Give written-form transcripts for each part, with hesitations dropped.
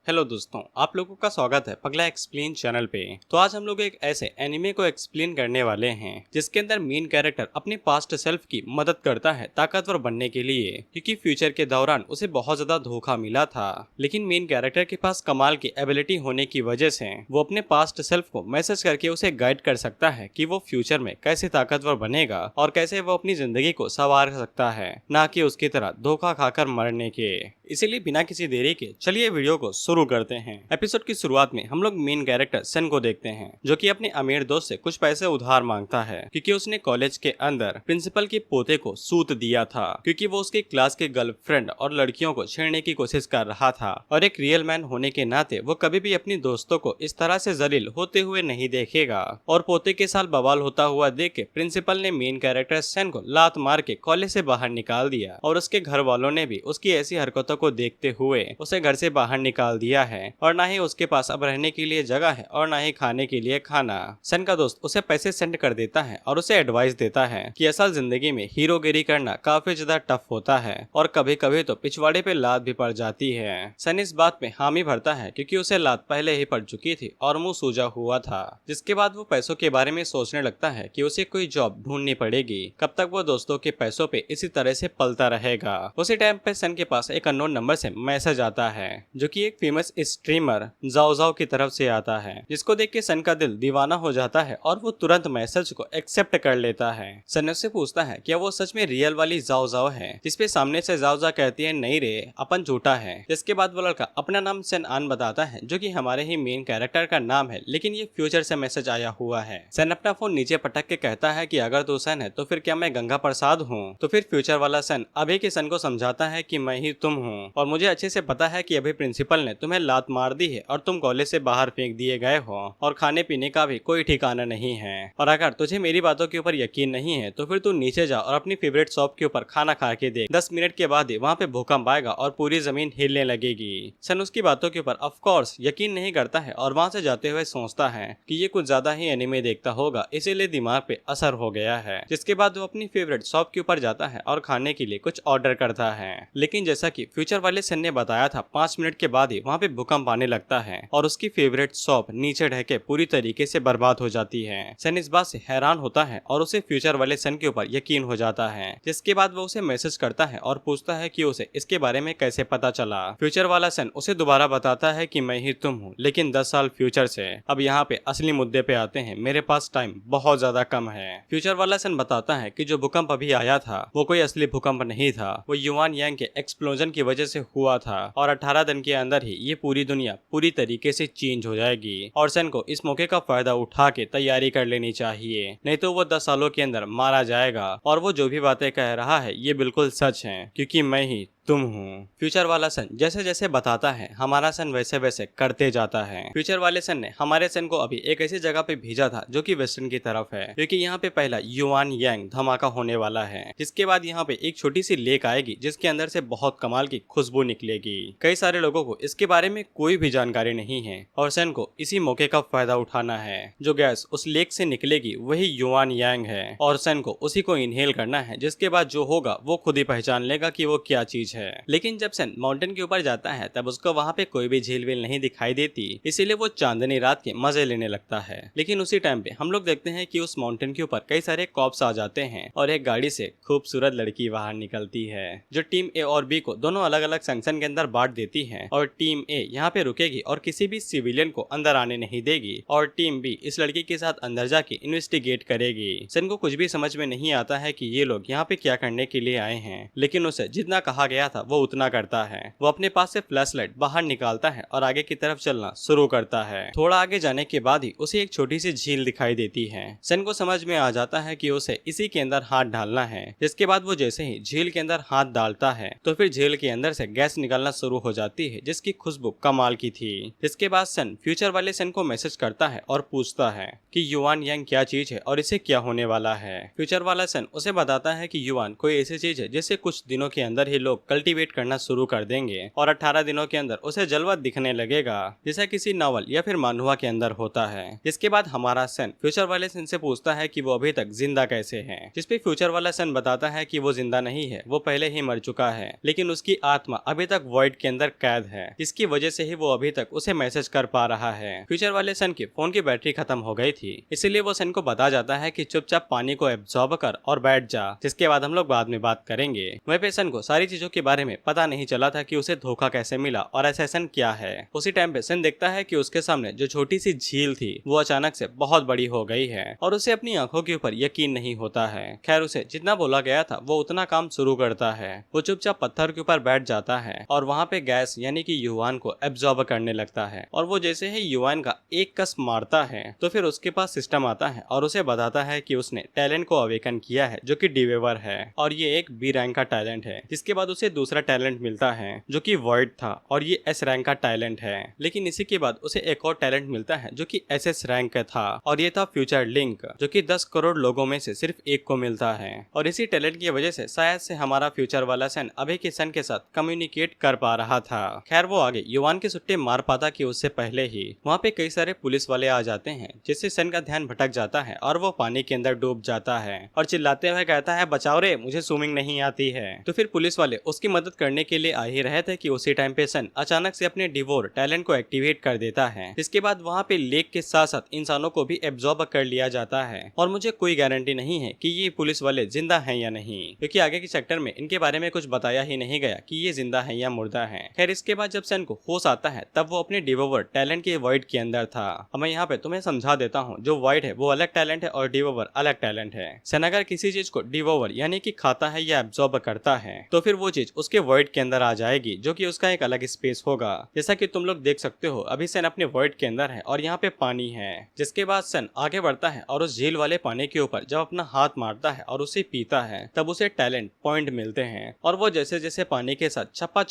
Hello दोस्तों, आप लोगों का स्वागत है पगला एक्सप्लेन चैनल पे। तो आज हम लोग एक ऐसे एनिमे को एक्सप्लेन करने वाले हैं जिसके अंदर मेन कैरेक्टर अपने पास्ट सेल्फ की मदद करता है ताकतवर बनने के लिए, क्योंकि फ्यूचर के दौरान उसे बहुत ज्यादा धोखा मिला था। लेकिन मेन कैरेक्टर के पास कमाल की एबिलिटी होने की वजह से वो अपने पास्ट सेल्फ को मैसेज करके उसे गाइड कर सकता है कि वो फ्यूचर में कैसे ताकतवर बनेगा और कैसे वो अपनी जिंदगी को संवार सकता है, ना कि उसकी तरह धोखा खाकर मरने के। इसीलिए बिना किसी देरी के चलिए वीडियो को शुरू करते हैं। एपिसोड की शुरुआत में हम लोग मेन कैरेक्टर सन को देखते हैं, जो कि अपने अमीर दोस्त से कुछ पैसे उधार मांगता है, क्योंकि उसने कॉलेज के अंदर प्रिंसिपल के पोते को सूत दिया था, क्योंकि वो उसके क्लास के गर्लफ्रेंड और लड़कियों को छेड़ने की कोशिश कर रहा था। और एक रियल मैन होने के नाते वो कभी भी अपनी दोस्तों को इस तरह से जलील होते हुए नहीं देखेगा। और पोते के साथ बवाल होता हुआ देख के प्रिंसिपल ने मेन कैरेक्टर सन को लात मार के कॉलेज से बाहर निकाल दिया, और उसके घर वालों ने भी उसकी ऐसी हरकतों को देखते हुए उसे घर से बाहर निकाल दिया है। और ना ही उसके पास अब रहने के लिए जगह है और ना ही खाने के लिए खाना। सन का दोस्त उसे पैसे सेंड कर देता है और उसे एडवाइस देता है कि असल जिंदगी में हीरोगिरी करना काफी ज्यादा टफ होता है और कभी कभी तो पिछवाड़े पे लात भी पड़ जाती है। सन इस बात में हामी भरता है, क्योंकि उसे लात पहले ही पड़ चुकी थी और मुंह सूजा हुआ था। जिसके बाद वो पैसों के बारे में सोचने लगता है कि उसे कोई जॉब ढूंढनी पड़ेगी, कब तक वो दोस्तों के पैसों पे इसी तरह से पलता रहेगा। उसी टाइम पे सन के पास एक अननोन नंबर से मैसेज आता है, जो कि एक फेमस स्ट्रीमर जाओ जाओ की तरफ से आता है, जिसको देख के सन का दिल दीवाना हो जाता है और वो तुरंत मैसेज को एक्सेप्ट कर लेता है। सन उससे पूछता है क्या वो सच में रियल वाली जाओ जाओ है, जिसपे सामने से जाओ जाओ कहती है नहीं रे, अपन झूठा है। जिसके बाद वो लड़का अपना नाम सन आन बताता है, जो कि हमारे ही मेन कैरेक्टर का नाम है, लेकिन ये फ्यूचर से मैसेज आया हुआ है। सन अपना फोन नीचे पटक के कहता है कि अगर तू सन है तो फिर क्या मैं गंगा प्रसाद हूँ। तो फिर फ्यूचर वाला सन अभी के सन को समझाता है कि मैं ही तुम हूँ, और मुझे अच्छे से पता है कि अभी प्रिंसिपल ने तुम्हें लात मार दी है और तुम कॉलेज से बाहर फेंक दिए गए हो, और खाने पीने का भी कोई ठिकाना नहीं है। और अगर तुझे मेरी बातों के ऊपर यकीन नहीं है तो फिर तू नीचे जा और अपनी फेवरेट शॉप के ऊपर खाना खा के देख। 10 मिनट के बाद ही वहाँ पे भूकंप आएगा और पूरी जमीन हिलने लगेगी। सन उसकी बातों के ऊपर ऑफ कोर्स यकीन नहीं करता है और वहाँ से जाते हुए सोचता है कि ये कुछ ज्यादा ही एनिमे देखता होगा, इसीलिए दिमाग पे असर हो गया है। जिसके बाद वो अपनी फेवरेट शॉप के ऊपर जाता है और खाने के लिए कुछ ऑर्डर करता है। लेकिन जैसा कि फ्यूचर वाले सन ने बताया था, 5 मिनट के बाद ही वहाँ पे भूकंप आने लगता है और उसकी फेवरेट शॉप नीचे ढह पूरी तरीके से बर्बाद हो जाती है। सन इस बात से हैरान होता है और उसे फ्यूचर वाले सन के ऊपर यकीन हो जाता है। जिसके बाद वो उसे मैसेज करता है और पूछता है कि उसे इसके बारे में कैसे पता चला। फ्यूचर वाला सन उसे दोबारा बताता है कि मैं ही तुम हूँ, लेकिन 10 साल फ्यूचर से। अब यहाँ पे असली मुद्दे पे आते हैं, मेरे पास टाइम बहुत ज्यादा कम है। फ्यूचर वाला सन बताता है कि जो भूकंप अभी आया था वो कोई असली भूकंप नहीं था, वो युआन यांग के एक्सप्लोजन की वजह से हुआ था, और 18 दिन के अंदर ही ये पूरी दुनिया पूरी तरीके से चेंज हो जाएगी। और सन को इस मौके का फायदा उठा के तैयारी कर लेनी चाहिए, नहीं तो वो 10 सालों के अंदर मारा जाएगा। और वो जो भी बातें कह रहा है ये बिल्कुल सच है, क्योंकि मैं ही तुम हूँ। फ्यूचर वाला सन जैसे जैसे बताता है, हमारा सन वैसे वैसे करते जाता है। फ्यूचर वाले सन ने हमारे सन को अभी एक ऐसी जगह पे भेजा था जो कि वेस्टर्न की तरफ है, क्योंकि यहाँ पे पहला युआन यांग धमाका होने वाला है। जिसके बाद यहाँ पे एक छोटी सी लेक आएगी, जिसके अंदर से बहुत कमाल की खुशबू निकलेगी। कई सारे लोगों को इसके बारे में कोई भी जानकारी नहीं है, और सन को इसी मौके का फायदा उठाना है। जो गैस उस लेक से निकलेगी वही युआन यांग है, और सन को उसी को इनहेल करना है। जिसके बाद जो होगा वो खुद ही पहचान लेगा कि वो क्या चीज है। लेकिन जब सन माउंटेन के ऊपर जाता है तब उसको वहाँ पे कोई भी झील वील नहीं दिखाई देती, इसीलिए वो चांदनी रात के मजे लेने लगता है। लेकिन उसी टाइम पे हम लोग देखते हैं कि उस माउंटेन के ऊपर कई सारे कॉप्स आ जाते हैं और एक गाड़ी से खूबसूरत लड़की बाहर निकलती है, जो टीम ए और बी को दोनों अलग अलग सेक्शन के अंदर बांट देती है। और टीम ए यहाँ पे रुकेगी और किसी भी सिविलियन को अंदर आने नहीं देगी, और टीम बी इस लड़की के साथ अंदर जाके इन्वेस्टिगेट करेगी। सन को कुछ भी समझ में नहीं आता है कि ये लोग यहाँ पे क्या करने के लिए आए हैं, लेकिन उसे जितना कहा गया था वो उतना करता है। वो अपने पास से फ्लैशलाइट बाहर निकालता है और आगे की तरफ चलना शुरू करता है। थोड़ा आगे जाने के बाद ही उसे एक छोटी सी झील दिखाई देती है। सन को समझ में आ जाता है कि उसे इसी के अंदर हाथ डालना है। जिसके बाद वो जैसे ही झील के अंदर हाथ डालता है तो फिर झील के अंदर से गैस निकलना शुरू हो जाती है, जिसकी खुशबू कमाल की थी। जिसके बाद सन फ्यूचर वाले सन को मैसेज करता है और पूछता है कि युआन यांग क्या चीज है और इसे क्या होने वाला है। फ्यूचर वाला सन उसे बताता है कि युआन कोई ऐसी चीज है जिसे कुछ दिनों के अंदर ही लोग कल्टीवेट करना शुरू कर देंगे और 18 दिनों के अंदर उसे जलवा दिखने लगेगा, जैसा किसी नॉवल या फिर मानहुआ के अंदर होता है। इसके बाद हमारा सन फ्यूचर वाले सन से पूछता है कि वो अभी तक जिंदा कैसे है, जिसपे फ्यूचर वाला सन बताता है कि वो जिंदा नहीं है, वो पहले ही मर चुका है, लेकिन उसकी आत्मा अभी तक वॉइड के अंदर कैद है, जिसकी वजह से ही वो अभी तक उसे मैसेज कर पा रहा है। फ्यूचर वाले सन की फोन की बैटरी खत्म हो गई थी, इसीलिए वो सन को बता जाता है कि चुपचाप पानी को एब्जॉर्ब कर और बैठ जा, जिसके बाद हम लोग बाद में बात करेंगे। वहीं पे सन को सारी चीजों के बारे में पता नहीं चला था कि उसे धोखा कैसे मिला और असैसिन क्या है। उसी टाइम पे सन देखता है कि उसके सामने जो छोटी सी झील थी वो अचानक से बहुत बड़ी हो गई है और उसे अपनी आंखों के ऊपर यकीन नहीं होता है। खैर उसे जितना बोला गया था वो उतना काम शुरू करता है। वो चुपचाप पत्थर के ऊपर बैठ जाता है और वहाँ पे गैस यानी कि युवान को एब्जॉर्ब करने लगता है और वो जैसे ही युवान का एक कस मारता है तो फिर उसके पास सिस्टम आता है और उसे बताता है कि उसने टैलेंट को अवेकन किया है जो कि डिवेवर है और ये एक बी रैंक का टैलेंट है। जिसके बाद उसे दूसरा टैलेंट मिलता है जो कि वॉइड था और ये एस रैंक का टैलेंट है। लेकिन इसी के बाद उसे एक और टैलेंट मिलता है जो कि एसएस रैंक का था और ये था फ्यूचर लिंक, जो कि 10 करोड़ लोगों में से सिर्फ एक को मिलता है। और इसी टैलेंट की वजह से शायद से हमारा फ्यूचर वाला सन अभी के सन के साथ कम्युनिकेट कर पा रहा था। खैर वो आगे युवान के सुट्टे मार पाता कि उससे पहले ही वहाँ पे कई सारे पुलिस वाले आ जाते हैं, जिससे सन का ध्यान भटक जाता है और वो पानी के अंदर डूब जाता है और चिल्लाते हुए कहता है बचाओ रे, मुझे स्विमिंग नहीं आती है। तो फिर पुलिस वाले उसकी मदद करने के लिए आ ही रहे थे कि उसी टाइम पे सन अचानक से अपने डिवोर टैलेंट को एक्टिवेट कर देता है। इसके बाद वहाँ पे लेक के साथ साथ इंसानों को भी एब्जॉर्ब कर लिया जाता है और मुझे कोई गारंटी नहीं है कि ये पुलिस वाले जिंदा हैं या नहीं, क्योंकि आगे के सेक्टर में इनके बारे में कुछ बताया ही नहीं गया कि ये जिंदा है या मुर्दा है। खैर इसके बाद जब सन को होश आता है तब वो अपने डिवोवर टैलेंट के वॉइड के अंदर था। अब मैं यहाँ पे तुम्हें समझा देता हूँ, जो वॉइड है वो अलग टैलेंट है और डिवोवर अलग टैलेंट है। सन अगर किसी चीज को डिवोवर यानी कि खाता है या एब्जॉर्ब करता है तो फिर वो चीज उसके वॉइड के अंदर आ जाएगी, जो कि उसका एक अलग स्पेस होगा। जैसा कि तुम लोग देख सकते हो अभी सन अपने वॉइड के अंदर है और यहाँ पे पानी है। जिसके बाद सन आगे बढ़ता है और उस झील वाले पानी के ऊपर जब अपना हाथ मारता है और उसे पीता है तब उसे टैलेंट पॉइंट मिलते हैं और वो जैसे जैसे पानी के साथ छप्पा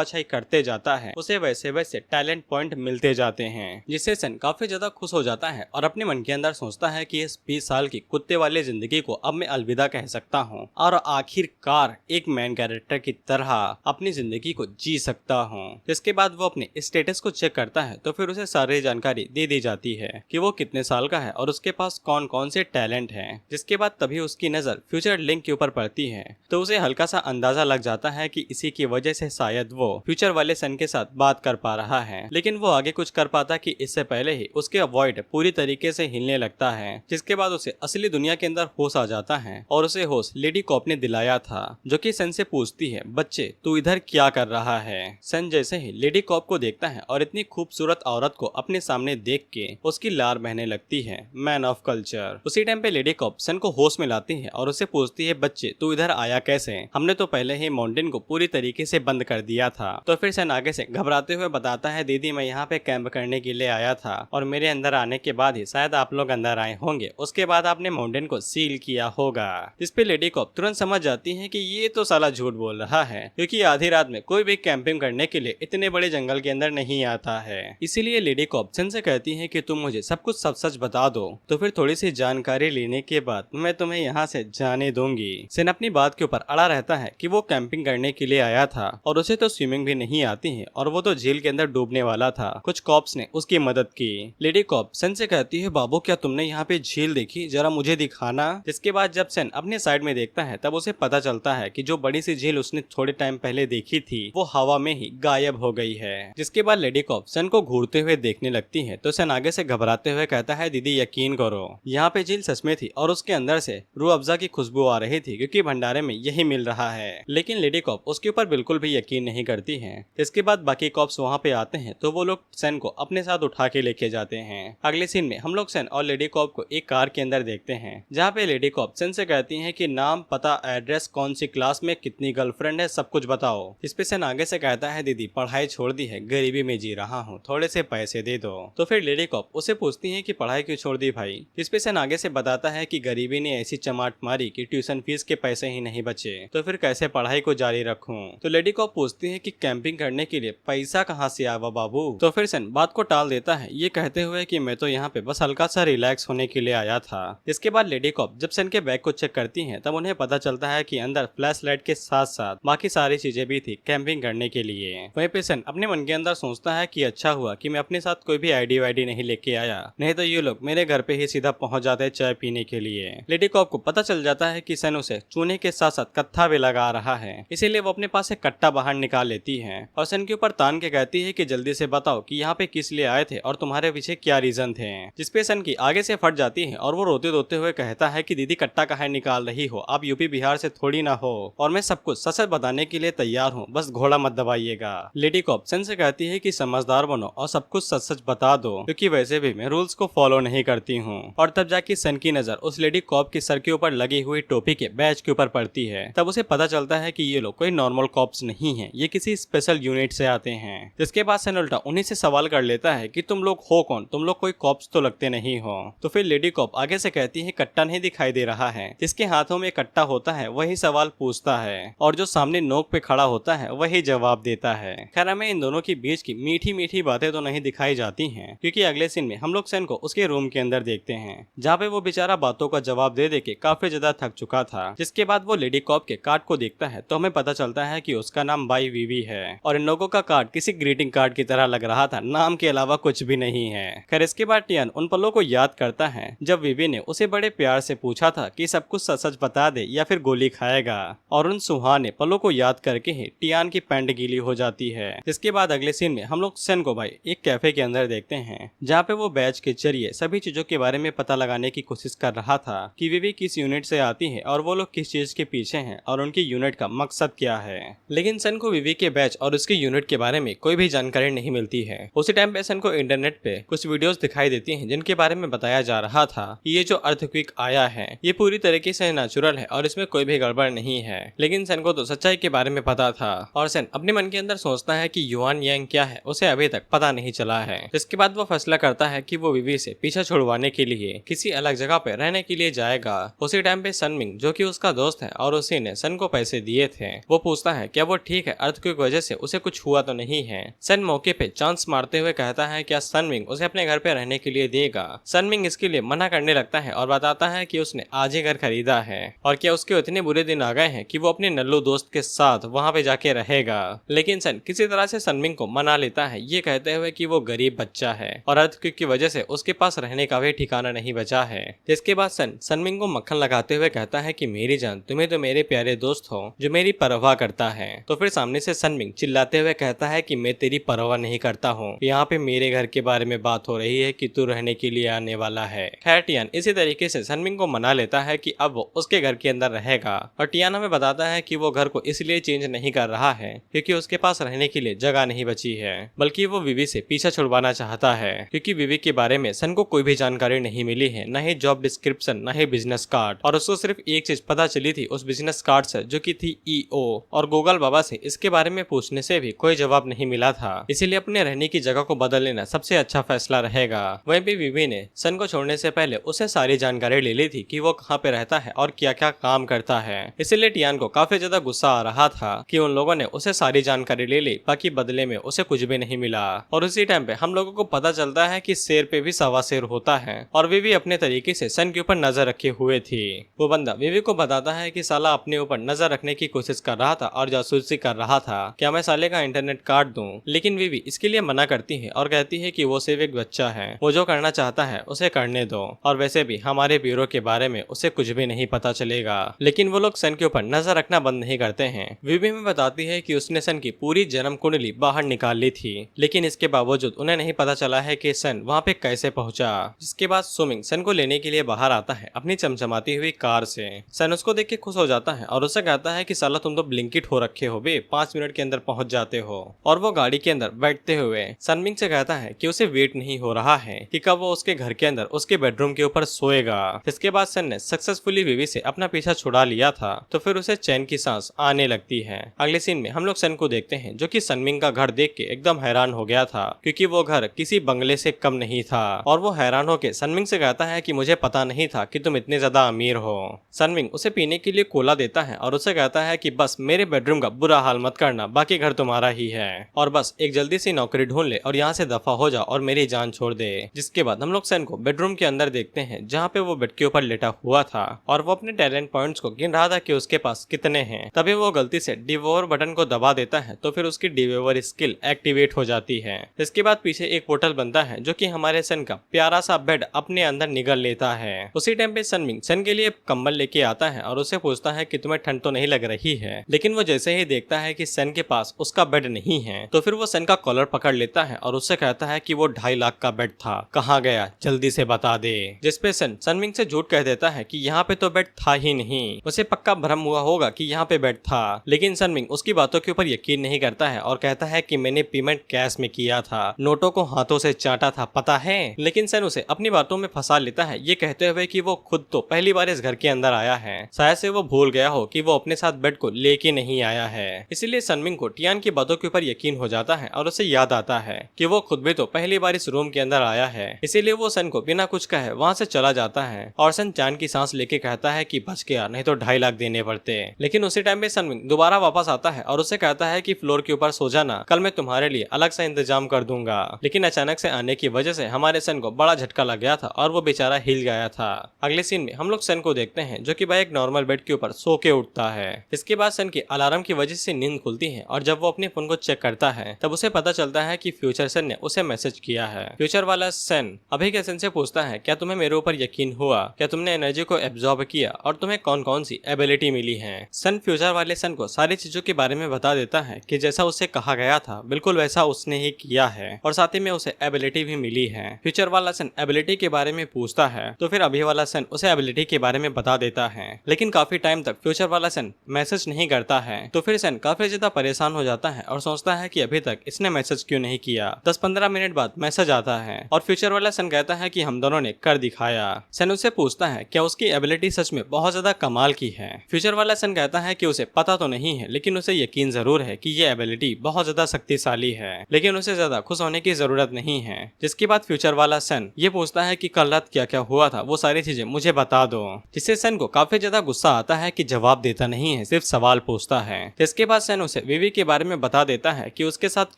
छाई करते जाता है उसे वैसे वैसे टैलेंट पॉइंट मिलते जाते हैं, जिससे सन काफी ज्यादा खुश हो जाता है और अपने मन के अंदर सोचता है कि इस 20 साल की कुत्ते वाली जिंदगी को अब मैं अलविदा कह सकता हूँ और आखिरकार एक मैन कैरेक्टर की तरह अपनी जिंदगी को जी सकता हूँ। जिसके बाद वो अपने स्टेटस को चेक करता है तो फिर उसे सारी जानकारी दे दी जाती है कि वो कितने साल का है और उसके पास कौन कौन से टैलेंट हैं। जिसके बाद तभी उसकी नजर फ्यूचर लिंक के ऊपर पड़ती है तो उसे हल्का सा अंदाजा लग जाता है कि इसी की वजह से शायद वो फ्यूचर वाले सन के साथ बात कर पा रहा है। लेकिन वो आगे कुछ कर पाता कि इससे पहले ही उसके वॉइड पूरी तरीके से हिलने लगता है। जिसके बाद उसे असली दुनिया के अंदर होश आ जाता है और उसे होश लेडी कॉप ने दिलाया था, जो कि सन से पूछती है बच्चे तू इधर क्या कर रहा है। सन जैसे ही लेडी कॉप को देखता है और इतनी खूबसूरत औरत को अपने सामने देख के उसकी लार बहने लगती है। Man of culture. उसी टाइम पे लेडी कॉप सन को होश में लाती है और उसे पूछती है बच्चे तू इधर आया कैसे, हमने तो पहले ही माउंटेन को पूरी तरीके से बंद कर दिया था। तो फिर सन आगे से घबराते हुए बताता है दीदी मैं यहाँ पे कैंप करने के लिए आया था और मेरे अंदर आने के बाद ही शायद आप लोग अंदर आए होंगे, उसके बाद आपने माउंटेन को सील किया होगा। इस पे लेडी कॉप तुरंत समझ जाती है कि ये तो साला झूठ बोल रहा है, क्योंकि आधी रात में कोई भी कैंपिंग करने के लिए इतने बड़े जंगल के अंदर नहीं आता है। इसीलिए लेडी कॉप सन से कहती है कि तुम मुझे सब कुछ सच बता दो, तो फिर थोड़ी सी जानकारी लेने के बाद मैं तुम्हें यहाँ से जाने दूंगी। सन अपनी बात के ऊपर अड़ा रहता है कि वो कैंपिंग करने के लिए आया था और उसे तो स्विमिंग भी नहीं आती है और वो तो झील के अंदर डूबने वाला था। कुछ कॉप्स ने उसकी मदद की। लेडी कॉप सन से कहती है बाबू क्या तुमने यहाँ पे झील देखी, जरा मुझे दिखाना। जिसके बाद जब सन अपने साइड में देखता है तब उसे पता चलता है कि जो बड़ी सी झील उसने थोड़े टाइम पहले देखी थी वो हवा में ही गायब हो गई है। जिसके बाद लेडी कॉप सन को घूरते हुए देखने लगती है तो सन आगे से घबराते हुए कहता है दीदी यकीन करो यहाँ पे झील सच में थी और उसके अंदर से रूह अफ़ज़ा की खुशबू आ रही थी, क्योंकि भंडारे में यही मिल रहा है। लेकिन लेडी कॉप उसके ऊपर बिल्कुल भी यकीन नहीं करती है। इसके बाद बाकी कॉप्स वहाँ पे आते हैं तो वो लोग सन को अपने साथ उठा के लेके जाते हैं। अगले सीन में हम लोग सन और लेडी कॉप को एक कार के अंदर देखते हैं, जहाँ पे लेडी कॉप सन से कहती है कि नाम पता एड्रेस कौन सी क्लास में कितनी गर्लफ्रेंड है सब कुछ बताओ। इस पे सन आगे से कहता है दीदी पढ़ाई छोड़ दी है, गरीबी में जी रहा हूँ, थोड़े से पैसे दे दो। तो फिर लेडी कॉप उसे पूछती है कि पढ़ाई क्यों छोड़ दी भाई। इस पे सन आगे से बताता है कि गरीबी ने ऐसी चमाट मारी कि ट्यूशन फीस के पैसे ही नहीं बचे, तो फिर कैसे पढ़ाई को जारी रखूं। तो लेडी कॉप पूछती है कि कैंपिंग करने के लिए पैसा कहाँ से आवा बाबू। तो फिर सन बात को टाल देता है ये कहते हुए कि मैं तो यहाँ पे बस हल्का सा रिलैक्स होने के लिए आया था। इसके बाद लेडी कॉप जब सन के बैग को चेक करती है तब उन्हें पता चलता है कि अंदर फ्लैश लाइट के साथ साथ बाकी सारी चीजें भी थी कैंपिंग करने के लिए। वहीं पे सन अपने मन के अंदर सोचता है कि अच्छा हुआ कि मैं अपने साथ कोई भी आईडी वाईडी नहीं लेके आया, नहीं तो ये लोग मेरे घर पे ही सीधा पहुंच जाते चाय पीने के लिए। लेडी कॉप को पता चल जाता है कि सन उसे चूने के साथ साथ कत्था भी लगा रहा है, इसीलिए वो अपने पास एक कट्टा बाहर निकाल लेती है और सन के ऊपर तान के कहती है कि जल्दी से बताओ कि यहाँ पे किस लिए आए थे और तुम्हारे पीछे क्या रीजन थे। जिसपे सन की आगे से फट जाती है और वो रोते रोते हुए कहता है कि दीदी कट्टा कहाँ निकाल रही हो, आप यूपी बिहार से थोड़ी ना हो और मैं सब कुछ सच सच बताने के लिए तैयार हूँ, बस घोड़ा मत दबाइएगा। लेडी कॉप सन से कहती है कि समझदार बनो और सब कुछ सच सच बता दो, क्योंकि वैसे भी मैं रूल्स को फॉलो नहीं करती हूँ। और तब जाके सन की नजर उस लेडी कॉप के सर के ऊपर लगी हुई टोपी के बैच के ऊपर पड़ती है। तब उसे पता चलता है कि ये लोग कोई नॉर्मल कॉप्स नहीं है, ये किसी स्पेशल यूनिट से आते हैं। जिसके बाद सन उल्टा उन्हीं से सवाल कर लेता है कि तुम लोग हो कौन, तुम लोग कोई कॉप्स तो लगते नहीं हो। तो फिर लेडी कॉप आगे से कहती है कट्टा नहीं दिखाई दे रहा है, जिसके हाथों में कट्टा होता है वही सवाल पूछता है और जो सामने नोक पे खड़ा होता है वही जवाब देता है। खैर हमें इन दोनों के बीच की मीठी मीठी बातें तो नहीं दिखाई जाती हैं, क्योंकि अगले सीन में हम लोग सन को उसके रूम के अंदर देखते हैं, जहाँ पे वो बेचारा बातों का जवाब दे दे के काफी ज्यादा थक चुका था। जिसके बाद वो लेडी कॉप के कार्ड को देखता है तो हमें पता चलता है कि उसका नाम बाई वीवी है और इन लोगों का कार्ड किसी ग्रीटिंग कार्ड की तरह लग रहा था, नाम के अलावा कुछ भी नहीं है। खैर इसके बाद टियान उन पलों को याद करता है जब वीवी ने उसे बड़े प्यार से पूछा था कि सब कुछ सच सच बता दे या फिर गोली खाएगा, और उन सुहाने पलों को याद करके ही टियान की पैंट गीली हो जाती है। जिसके बाद अगले सीन में हम लोग सन को भाई एक कैफे के अंदर देखते हैं, जहाँ पे वो बैच के जरिए सभी चीजों के बारे में पता लगाने की कोशिश कर रहा था कि वीवी किस यूनिट से आती है और वो लोग किस चीज के पीछे हैं और उनकी यूनिट का मकसद क्या है। लेकिन सन को वीवी के बैच और उसके यूनिट के बारे में कोई भी जानकारी नहीं मिलती है। उसी टाइम पे सन को इंटरनेट पे कुछ वीडियोस दिखाई देती हैं जिनके बारे में बताया जा रहा था कि ये जो अर्थक्वेक आया है ये पूरी तरीके से नेचुरल है और इसमें कोई भी गड़बड़ नहीं है। लेकिन सन को तो सच्चाई के बारे में पता था और सन अपने मन के अंदर सोचता है कि युआन यांग क्या है उसे अभी तक पता नहीं चला है। जिसके बाद वो फैसला करता है कि वो वीवी से पीछा छुड़वाने के लिए किसी अलग जगह पे रहने के लिए जाएगा। उसी टाइम पे सनमिंग जो कि उसका दोस्त है और उसी ने सन को पैसे दिए थे, वो पूछता है क्या वो ठीक है, अर्थक्वेक की वजह से उसे कुछ हुआ तो नहीं है। सन मौके पे चांस मारते हुए कहता है क्या सनमिंग उसे अपने घर पे रहने के लिए देगा। सनमिंग इसके लिए मना करने लगता है और बताता है कि उसने आज ही घर खरीदा है और क्या उसके इतने बुरे दिन आ गए हैं कि वो अपने नल्लू दोस्त के साथ वहाँ पे जाके रहेगा। लेकिन सन किसी तरह से सनमिंग को मना लेता है, ये कहते हुए कि वो गरीब बच्चा है और अर्थक्वेक की वजह से उसके पास रहने का भी ठिकाना नहीं बचा है। जिसके बाद सनमिंग को मक्खन लगाते हुए कहता है कि मेरी जान, तुम्हें तो मेरे प्यारे दोस्त हो जो मेरी परवाह करता है। तो फिर सामने से सनमिंग चिल्लाते हुए कहता है कि मैं तेरी परवाह नहीं करता हूँ, यहाँ पे मेरे घर के बारे में बात हो रही है कि तू रहने के लिए आने वाला है। खैर टियान इसी तरीके से सनमिंग को मना लेता है कि अब वो उसके घर के अंदर रहेगा और टियान हमें बताता है कि वो घर को इसलिए चेंज नहीं कर रहा है क्योंकि उसके पास रहने के लिए जगह नहीं बची है, बल्कि वो विवी से पीछा छुड़वाना चाहता है क्योंकि विवी के बारे में सन को कोई भी जानकारी नहीं मिली है, न ही जॉब डिस्क्रिप्शन न ही बिजनेस कार्ड, और उसको सिर्फ एक चीज पता चली थी उस बिजनेस कार्ड से जो कि थी ईओ, और गूगल बाबा से इसके बारे में पूछने से भी कोई जवाब नहीं मिला था। इसीलिए अपने रहने की जगह को बदल लेना सबसे अच्छा फैसला रहेगा। वहीं भी विवी ने सन को छोड़ने से पहले उसे सारी जानकारी ले ली थी कि वो कहाँ पे रहता है और क्या क्या काम करता है। इसीलिए टियान को काफी ज्यादा गुस्सा आ रहा था कि उन लोगों ने उसे सारी जानकारी ले ली, बाकी बदले में उसे कुछ भी नहीं मिला। और उसी टाइम पे हम लोगों को पता चलता है कि शेर पे भी सवा शेर होता है और विवी अपने तरीके से सन के ऊपर नजर रखे हुए थी। वो बंदा विवी को बताता है कि साला अपने ऊपर नजर रखने की कोशिश कर रहा था और जासूसी कर रहा था, क्या मैं साले का इंटरनेट काट दूं। लेकिन विवी इसके लिए मना करती है और कहती है कि वो सिर्फ एक बच्चा है, वो जो करना चाहता है उसे करने दो, और वैसे भी हमारे ब्यूरो के बारे में उसे कुछ भी नहीं पता चलेगा। लेकिन वो लोग सन के ऊपर नजर रखना बंद नहीं करते हैं। विवी में बताती है कि उसने सन की पूरी जन्म कुंडली बाहर निकाल ली थी, लेकिन इसके बावजूद उन्हें नहीं पता चला है कि सन वहाँ पे कैसे पहुंचा। जिसके बाद सुमिंग सन को लेने के लिए बाहर आता है अपनी चमचमाती हुई कार से। सन उसको देख के खुश हो जाता है और उससे कहता है कि साला तुम तो ब्लिंकिट हो रखे हो बे, 5 मिनट के अंदर पहुंच जाते हो। और वो गाड़ी के अंदर बैठते हुए सनमिंग से कहता है कि उसे वेट नहीं हो रहा है कि कब वो उसके घर के अंदर उसके बेडरूम के ऊपर सोएगा। इसके बाद सन ने सक्सेसफुली विवी से अपना पीछा छुड़ा लिया था तो फिर उसे चैन की सांस आने लगती है। अगले सीन में हम लोग सन को देखते हैं जो कि सनमिंग का घर देख के एकदम हैरान हो गया था क्योंकि वो घर किसी बंगले से कम नहीं था। और वो हैरान होकर सनमिंग से कहता है कि मुझे पता नहीं था कि तुम इतने ज्यादा अमीर हो। सनमिंग उसे पीने के लिए कोला देता है और उसे कहता है कि बस मेरे बेडरूम का बुरा हाल मत करना, बाकी घर तुम्हारा ही है, और बस एक जल्दी सी नौकरी ढूंढ ले और यहाँ से दफा हो जा और मेरी जान छोड़ दे। जिसके बाद हम लोग सन को बेडरूम के अंदर देखते हैं जहाँ पे वो बेड के ऊपर लेटा हुआ था और वो अपने टैलेंट पॉइंट्स को गिन रहा था कि उसके पास कितने हैं। तभी तभी वो गलती से डिवोर बटन को दबा देता है तो फिर उसकी डिवोर स्किल एक्टिवेट हो जाती है। इसके बाद पीछे एक पोर्टल बनता है जो कि हमारे सन का प्यारा सा बेड अपने अंदर निगल लेता है। उसी टाइम पे सनमिंग सन के लिए कंबल लेके आता है और उससे पूछता है कि तुम्हें ठंड तो नहीं लग रही है, लेकिन वो जैसे ही देखता है कि सन के पास उसका बेड नहीं है तो फिर वो सन का कॉलर पकड़ लेता है और उससे कहता है कि वो 2.5 लाख का बेड था, कहाँ गया, जल्दी से बता दे। जिसपे सनमिंग से झूठ कह देता है कि यहाँ पे तो बेड था ही नहीं, उसे पक्का भ्रम हुआ होगा कि यहाँ पे बेड था। लेकिन सनमिंग उसकी बातों के ऊपर यकीन नहीं करता है और कहता है कि मैंने पेमेंट कैश में किया था, नोटों को हाथों से चाटा था, पता है। लेकिन सन उसे अपनी बातों में फंसा लेता है, ये कहते हुए कि वो खुद तो पहली बार इस घर के अंदर आया है, शायद से वो भूल गया हो कि वो अपने साथ बेड को लेके नहीं आया है। इसीलिए सनमिंग को टियान की बातों के ऊपर यकीन हो जाता है और उसे याद आता है कि वो खुद भी तो पहली बार इस रूम के अंदर आया है। इसीलिए वो सन को बिना कुछ कहे वहाँ से चला जाता है और सन चैन की सांस लेके कहता है कि बच गया, नहीं तो 2.5 लाख देने पड़ते। लेकिन उसी टाइम पे सनमिंग दोबारा वापस आता है और उसे कहता है कि फ्लोर के ऊपर सो जाना, कल मैं तुम्हारे लिए अलग से इंतजाम कर दूंगा। लेकिन अचानक से आने की वजह से हमारे सन को बड़ा झटका लग गया था और वो बेचारा हिल गया था। अगले सीन में हम लोग सन को देखते हैं जो कि भाई एक नॉर्मल बेड के ऊपर सो के उठता है। इसके बाद सन की अलार्म की वजह से नींद खुलती है और जब वो अपने फोन को चेक करता है तब उसे पता चलता है कि फ्यूचर सन ने उसे मैसेज किया है। फ्यूचर वाला सन अभी के सन से पूछता है, क्या तुम्हें मेरे ऊपर यकीन हुआ, क्या तुमने एनर्जी को एब्जॉर्ब किया और तुम्हें कौन कौन सी एबिलिटी मिली है। सन फ्यूचर वाले सन को सारी चीजों के बारे में बता देता है कि जैसा उसे कहा गया था बिल्कुल वैसा उसने ही किया है और साथ ही में उसे एबिलिटी भी मिली है। फ्यूचर वाला सन एबिलिटी के बारे में पूछता है तो फिर अभी वाला सन उसे एबिलिटी के बारे में बता देता है। लेकिन काफी टाइम तक फ्यूचर वाला सन मैसेज नहीं करता है तो फिर सन काफी ज्यादा परेशान हो जाता है और सोचता है कि अभी तक इसने मैसेज क्यों नहीं किया। 10-15 मिनट बाद मैसेज आता है और फ्यूचर वाला सन कहता है कि हम दोनों ने कर दिखाया। सन उससे पूछता है क्या उसकी एबिलिटी सच में बहुत ज्यादा कमाल की है। फ्यूचर वाला सन कहता है कि उसे पता तो नहीं है लेकिन उसे यकीन जरूर है कि ये एबिलिटी बहुत ज्यादा शक्तिशाली है, लेकिन उसे ज्यादा खुश होने की जरूरत नहीं है। जिसके बाद फ्यूचर वाला सन ये पूछता है कि कल रात क्या क्या हुआ था वो सारी चीजें मुझे बता दो। जिससे सन को काफी ज्यादा गुस्सा आता है कि जवाब देता नहीं है, सिर्फ सवाल पूछता है। जिसके बाद सन उसे विवी के बारे में बता देता है कि उसके साथ